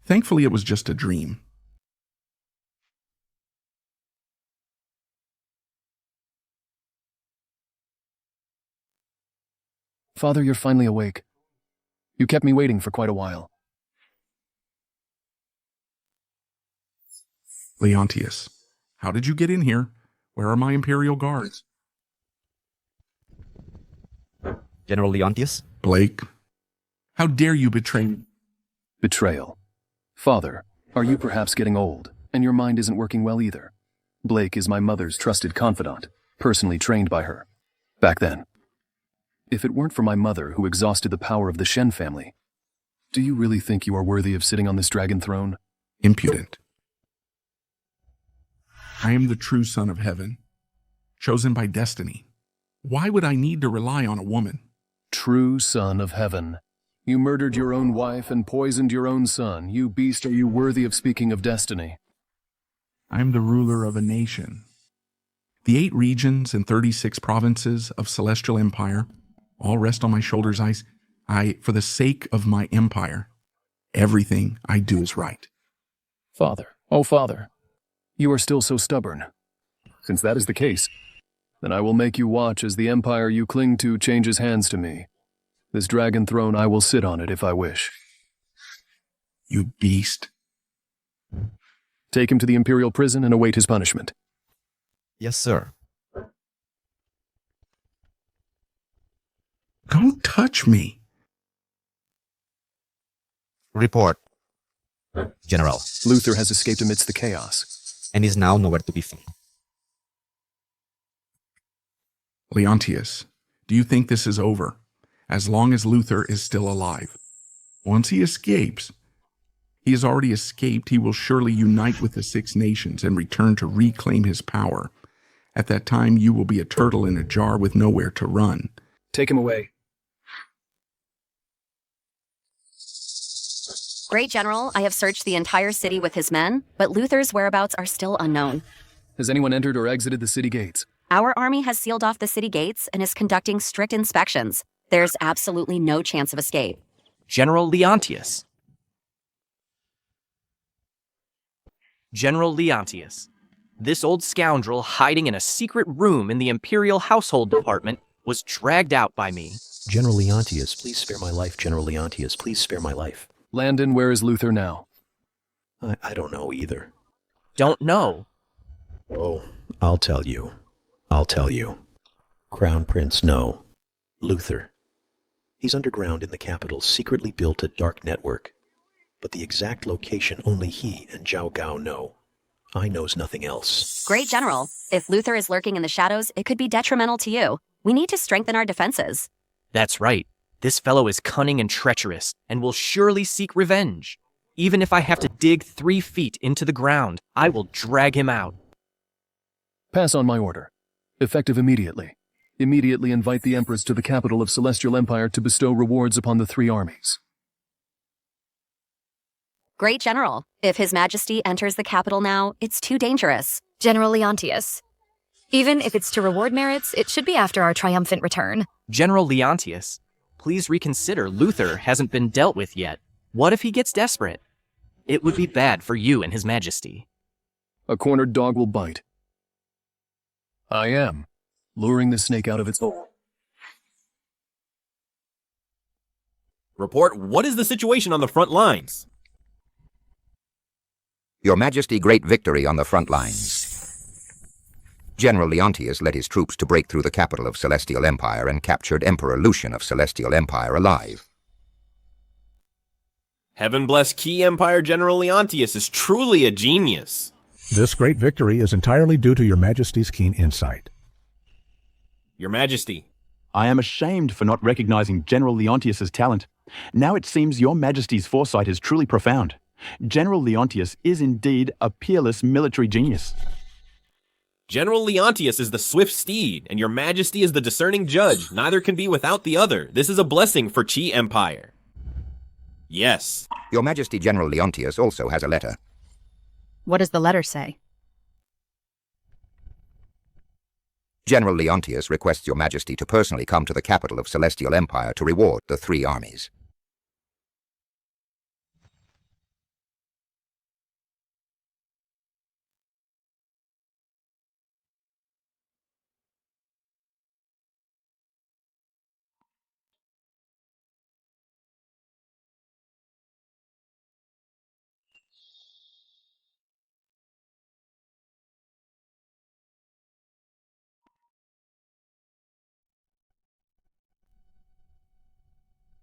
S3: Thankfully, it was just a dream.
S4: Father, you're finally awake. You kept me waiting for quite a while.
S3: Leontius, how did you get in here? Where are my Imperial guards?
S1: General Leontius?
S3: Blake, how dare you betray me?
S4: Betrayal. Father, are you perhaps getting old, and your mind isn't working well either? Blake is my mother's trusted confidant, personally trained by her. Back then. If it weren't for my mother, who exhausted the power of the Shen family, do you really think you are worthy of sitting on this dragon throne?
S3: Impudent. I am the true son of heaven, chosen by destiny. Why would I need to rely on a woman?
S4: True son of heaven. You murdered your own wife and poisoned your own son. You beast, are you worthy of speaking of destiny?
S3: I am the ruler of a nation. The 8 regions and 36 provinces of Celestial Empire all rest on my shoulders. For the sake of my empire, everything I do is right.
S4: Father, oh Father, you are still so stubborn. Since that is the case, then I will make you watch as the empire you cling to changes hands to me. This dragon throne, I will sit on it if I wish.
S3: You beast.
S4: Take him to the Imperial prison and await his punishment.
S1: Yes, sir.
S3: Don't touch me.
S1: Report, General.
S4: Luther has escaped amidst the chaos.
S1: And is now nowhere to be found.
S3: Leontius, do you think this is over? As long as Luther is still alive. Once he escapes, He has already escaped. He will surely unite with the Six Nations and return to reclaim his power. At that time, you will be a turtle in a jar with nowhere to run.
S4: Take him away.
S9: Great General, I have searched the entire city with his men, but Luther's whereabouts are still unknown.
S4: Has anyone entered or exited the city gates?
S9: Our army has sealed off the city gates and is conducting strict inspections. There's absolutely no chance of escape.
S14: General Leontius. General Leontius. This old scoundrel hiding in a secret room in the Imperial Household Department was dragged out by me.
S7: General Leontius, please spare my life. General Leontius, please spare my life.
S4: Landon, where is Luther now?
S7: I don't know either.
S14: Don't know?
S7: Oh, I'll tell you. I'll tell you. Crown Prince, no. Luther. He's underground in the capital, secretly built a dark network. But the exact location only he and Zhao Gao know. I knows nothing else.
S9: Great General, if Luther is lurking in the shadows, it could be detrimental to you. We need to strengthen our defenses.
S14: That's right. This fellow is cunning and treacherous, and will surely seek revenge. Even if I have to dig 3 feet into the ground, I will drag him out.
S4: Pass on my order. Effective immediately. Immediately invite the Empress to the capital of Celestial Empire to bestow rewards upon the 3 armies.
S9: Great General, if His Majesty enters the capital now, it's too dangerous.
S18: General Leontius. Even if it's to reward merits, it should be after our triumphant return.
S14: General Leontius, please reconsider. Luther hasn't been dealt with yet. What if he gets desperate? It would be bad for you and His Majesty.
S4: A cornered dog will bite. I am luring the snake out of its hole.
S13: Report, what is the situation on the front lines?
S21: Your Majesty, great victory on the front lines. General Leontius led his troops to break through the capital of Celestial Empire and captured Emperor Lucien of Celestial Empire alive.
S13: Heaven bless Key Empire General Leontius is truly a genius.
S10: This great victory is entirely due to Your Majesty's keen insight.
S13: Your Majesty.
S20: I am ashamed for not recognizing General Leontius's talent. Now it seems Your Majesty's foresight is truly profound. General Leontius is indeed a peerless military genius.
S13: General Leontius is the swift steed, and Your Majesty is the discerning judge. Neither can be without the other. This is a blessing for Qi Empire. Yes.
S21: Your Majesty, General Leontius also has a letter.
S8: What does the letter say?
S21: General Leontius requests Your Majesty to personally come to the capital of Celestial Empire to reward the 3 armies.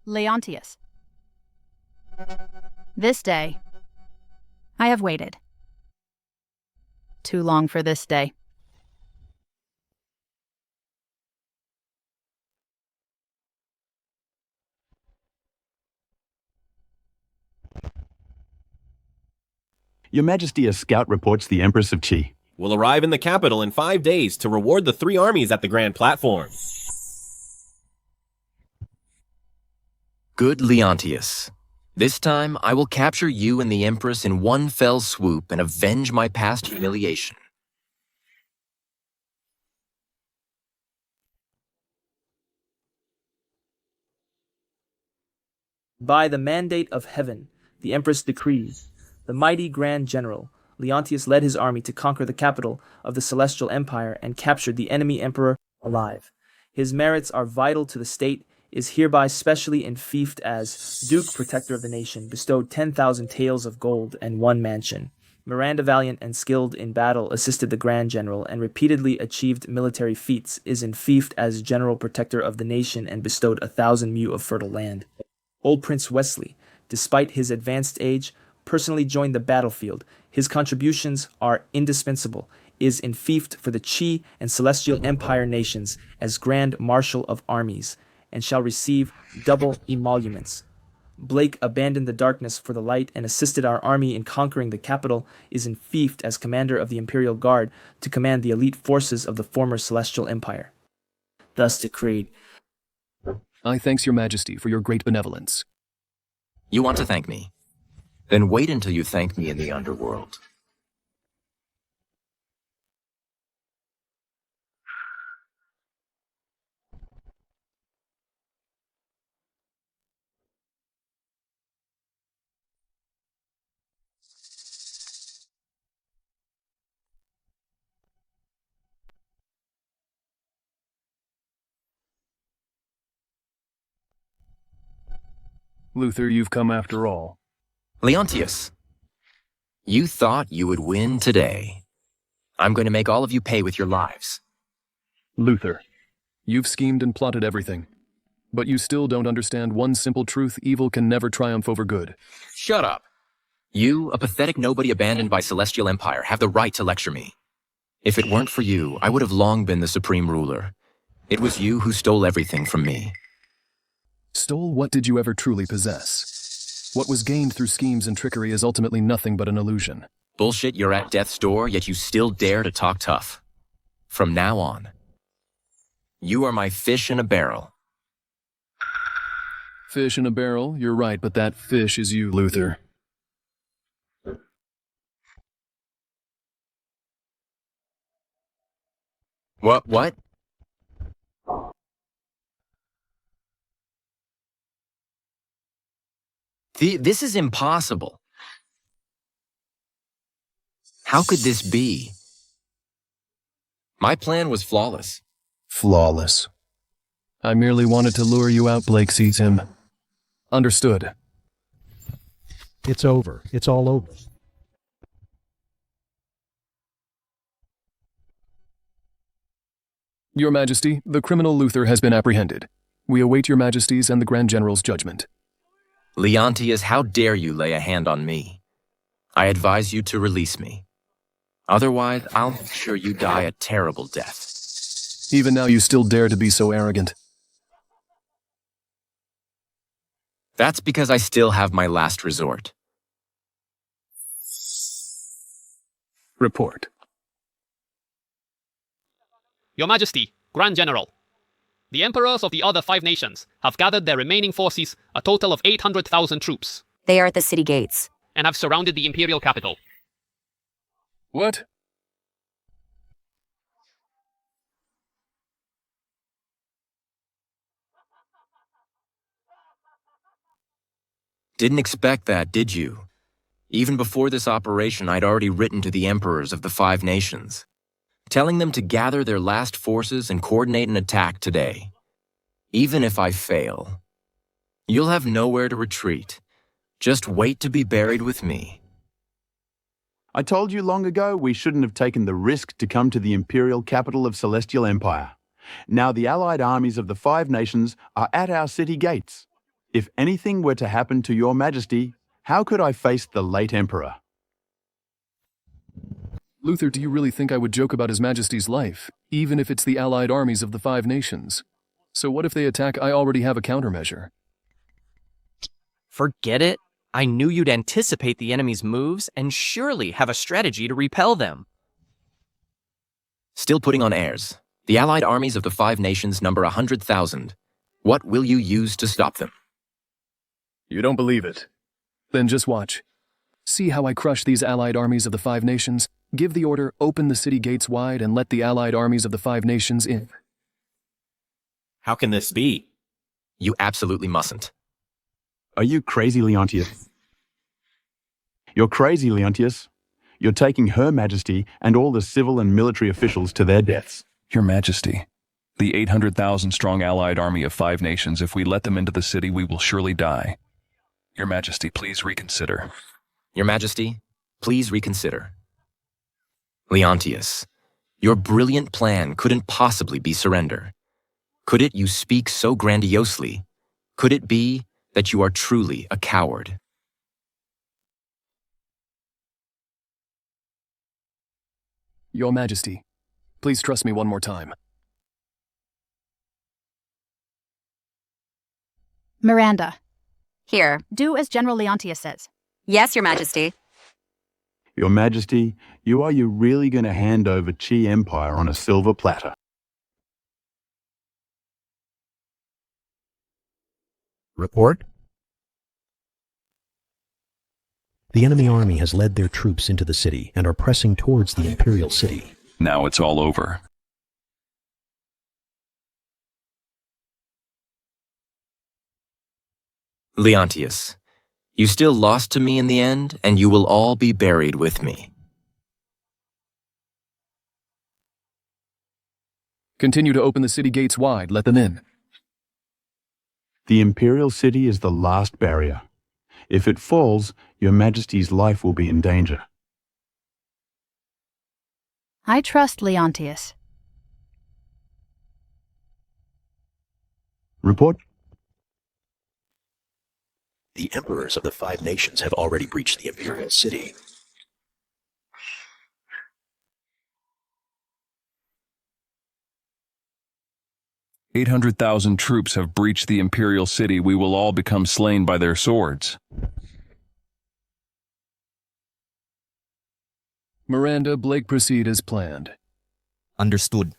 S8: Leontius. This day, I have waited. Too long for this day.
S20: Your Majesty, a scout reports the Empress of Qi.
S13: Will arrive in the capital in 5 days to reward the 3 armies at the Grand Platform.
S2: Good Leontius. This time, I will capture you and the Empress in one fell swoop and avenge my past humiliation.
S16: By the mandate of heaven, the Empress decrees, the mighty Grand General, Leontius led his army to conquer the capital of the Celestial Empire and captured the enemy emperor alive. His merits are vital to the state, is hereby specially enfeoffed as Duke Protector of the Nation, bestowed 10,000 taels of gold and 1 mansion. Miranda, valiant and skilled in battle, assisted the Grand General and repeatedly achieved military feats, is enfeoffed as General Protector of the Nation and bestowed 1,000 mu of fertile land. Old Prince Wesley, despite his advanced age, personally joined the battlefield. His contributions are indispensable, is enfeoffed for the Qi and Celestial Empire nations as Grand Marshal of Armies, and shall receive double emoluments. Blake abandoned the darkness for the light and assisted our army in conquering the capital, is enfeoffed as commander of the Imperial Guard to command the elite forces of the former Celestial Empire. Thus decreed.
S4: I thanks your majesty for your great benevolence.
S2: You want to thank me? Then wait until you thank me in the underworld.
S4: Luther, you've come after all.
S2: Leontius, you thought you would win today. I'm going to make all of you pay with your lives.
S4: Luther, you've schemed and plotted everything. But you still don't understand one simple truth: evil can never triumph over good.
S2: Shut up. You, a pathetic nobody abandoned by Celestial Empire, have the right to lecture me. If it weren't for you, I would have long been the supreme ruler. It was you who stole everything from me.
S4: Stole what did you ever truly possess? What was gained through schemes and trickery is ultimately nothing but an illusion.
S2: Bullshit, you're at death's door, yet you still dare to talk tough. From now on, you are my fish in a barrel.
S4: Fish in a barrel, you're right, but that fish is you, Luther.
S2: What? This is impossible. How could this be? My plan was flawless.
S4: Flawless. I merely wanted to lure you out, Blake sees him. Understood.
S7: It's over. It's all over.
S4: Your Majesty, the criminal Luther has been apprehended. We await your Majesty's and the Grand General's judgment.
S2: Leontius, how dare you lay a hand on me? I advise you to release me. Otherwise, I'll make sure you die a terrible death.
S4: Even now you still dare to be so arrogant.
S2: That's because I still have my last resort.
S4: Report.
S5: Your Majesty, Grand General. The emperors of the other 5 nations have gathered their remaining forces, a total of 800,000 troops.
S9: They are at the city gates.
S5: And have surrounded the imperial capital.
S4: What?
S2: Didn't expect that, did you? Even before this operation, I'd already written to the emperors of the 5 nations, telling them to gather their last forces and coordinate an attack today. Even if I fail, you'll have nowhere to retreat. Just wait to be buried with me.
S20: I told you long ago we shouldn't have taken the risk to come to the imperial capital of Celestial Empire. Now the allied armies of the 5 nations are at our city gates. If anything were to happen to your Majesty, how could I face the late Emperor?
S4: Luther, do you really think I would joke about His Majesty's life, even if it's the allied armies of the 5 nations? So what if they attack? I already have a countermeasure.
S14: Forget it. I knew you'd anticipate the enemy's moves and surely have a strategy to repel them.
S2: Still putting on airs. The allied armies of the 5 nations number 100,000. What will you use to stop them?
S4: You don't believe it? Then just watch. See how I crush these allied armies of the 5 nations? Give the order, open the city gates wide, and let the allied armies of the 5 nations in.
S13: How can this be?
S2: You absolutely mustn't.
S20: Are you crazy, Leontius? You're crazy, Leontius. You're taking Her Majesty and all the civil and military officials to their deaths.
S19: Your Majesty, the 800,000-strong allied army of 5 nations, if we let them into the city, we will surely die. Your Majesty, please reconsider.
S2: Your Majesty, please reconsider. Leontius, your brilliant plan couldn't possibly be surrender. Could it you speak so grandiosely? Could it be that you are truly a coward?
S4: Your Majesty, please trust me one more time.
S8: Miranda,
S9: Here.
S8: Do as General Leontius says.
S9: Yes, Your Majesty.
S20: Your Majesty, are you really going to hand over Qi Empire on a silver platter?
S10: Report.
S7: The enemy army has led their troops into the city and are pressing towards the Imperial City.
S19: Now it's all over.
S2: Leontius, you still lost to me in the end, and you will all be buried with me.
S4: Continue to open the city gates wide. Let them in.
S20: The Imperial City is the last barrier. If it falls, Your Majesty's life will be in danger.
S8: I trust Leontius.
S20: Report.
S7: The emperors of the 5 nations have already breached the Imperial City.
S19: "800,000 troops have breached the Imperial City. We will all become slain by their swords."
S4: Miranda, Blake, proceed as planned.
S1: Understood.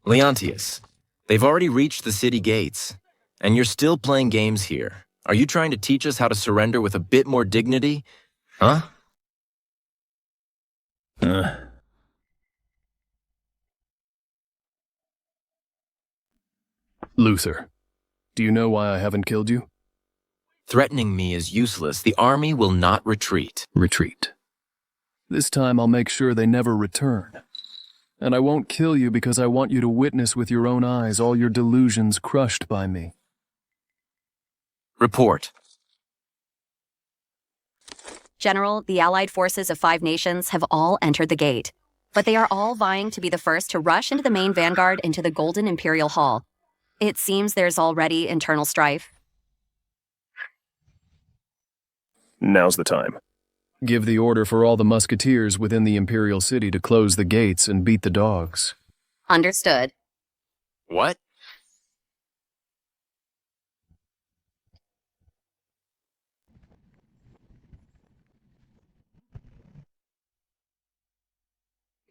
S2: Leontius, they've already reached the city gates, and you're still playing games here. Are you trying to teach us how to surrender with a bit more dignity? Huh?
S4: Luther, do you know why I haven't killed you?
S2: Threatening me is useless. The army will not retreat.
S4: Retreat. This time I'll make sure they never return. And I won't kill you because I want you to witness with your own eyes all your delusions crushed by me.
S2: Report.
S9: General, the allied forces of 5 nations have all entered the gate, but they are all vying to be the first to rush into the main vanguard into the Golden Imperial Hall. It seems there's already internal strife.
S4: Now's the time. Give the order for all the musketeers within the Imperial City to close the gates and beat the dogs.
S9: Understood.
S2: What?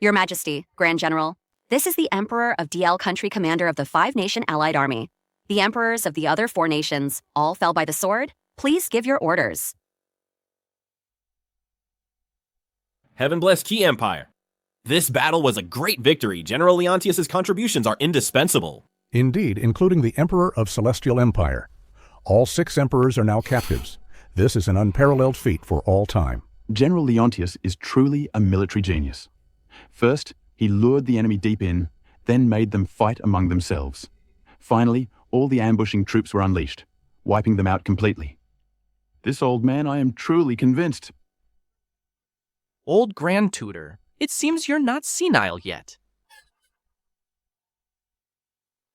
S9: Your Majesty, Grand General, this is the Emperor of DL Country, commander of the 5-nation allied army. The emperors of the other 4 nations all fell by the sword. Please give your orders.
S13: Heaven bless Qi Empire. This battle was a great victory. General Leontius' contributions are indispensable.
S10: Indeed, including the Emperor of Celestial Empire. All 6 emperors are now captives. This is an unparalleled feat for all time.
S20: General Leontius is truly a military genius. First, he lured the enemy deep in, then made them fight among themselves. Finally, all the ambushing troops were unleashed, wiping them out completely. This old man, I am truly convinced.
S14: Old Grand Tutor, it seems you're not senile yet.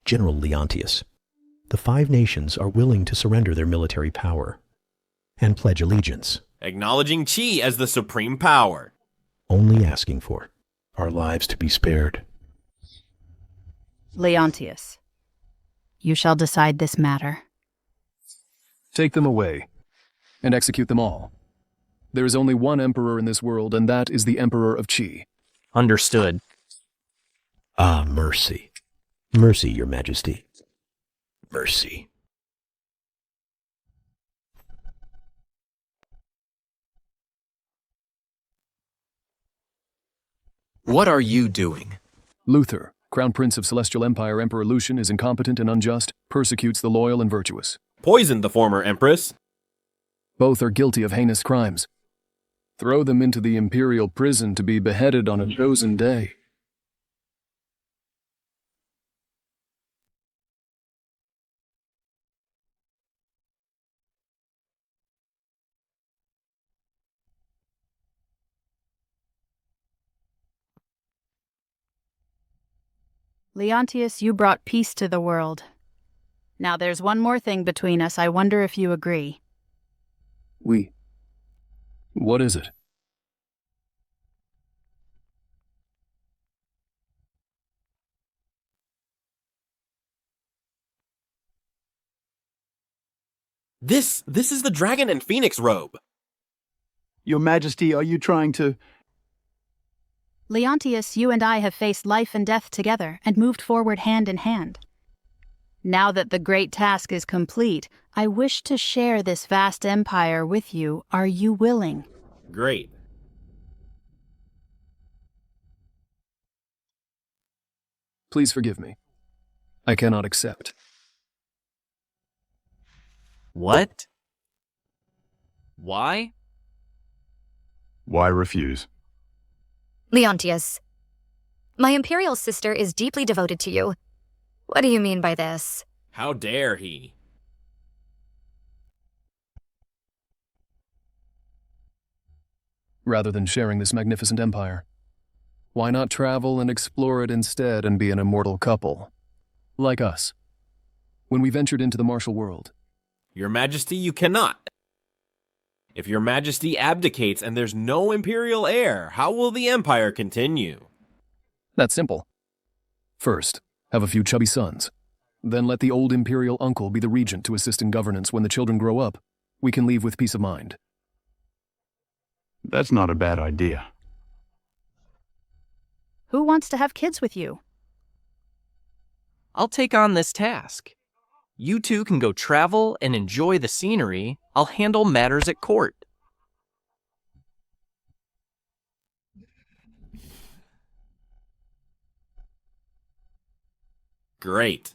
S7: General Leontius, the 5 nations are willing to surrender their military power and pledge allegiance.
S13: Acknowledging Qi as the supreme power.
S7: Only asking for our lives to be spared.
S8: Leontius, you shall decide this matter.
S4: Take them away and execute them all. There is only one emperor in this world, and that is the Emperor of Qi.
S14: Understood.
S7: Ah, mercy. Mercy, Your Majesty. Mercy.
S2: What are you doing?
S4: Luther, Crown Prince of Celestial Empire, Emperor Lucien, is incompetent and unjust, persecutes the loyal and virtuous.
S13: Poisoned the former Empress.
S4: Both are guilty of heinous crimes. Throw them into the imperial prison to be beheaded on a chosen day.
S8: Leontius, you brought peace to the world. Now there's one more thing between us. I wonder if you agree.
S4: What is it?
S13: This is the dragon and phoenix robe.
S20: Your Majesty, are you trying to...
S8: Leontius, you and I have faced life and death together and moved forward hand in hand. Now that the great task is complete, I wish to share this vast empire with you. Are you willing?
S13: Great.
S4: Please forgive me. I cannot accept.
S14: What? Why?
S20: Why refuse?
S18: Leontius, my imperial sister is deeply devoted to you. What do you mean by this?
S13: How dare he?
S4: Rather than sharing this magnificent empire, why not travel and explore it instead and be an immortal couple? Like us. When we ventured into the martial world.
S13: Your Majesty, you cannot. If your Majesty abdicates and there's no imperial heir, how will the empire continue?
S4: That's simple. First, have a few chubby sons. Then let the old imperial uncle be the regent to assist in governance. When the children grow up, we can leave with peace of mind.
S20: That's not a bad idea.
S8: Who wants to have kids with you?
S14: I'll take on this task. You two can go travel and enjoy the scenery. I'll handle matters at court.
S13: Great.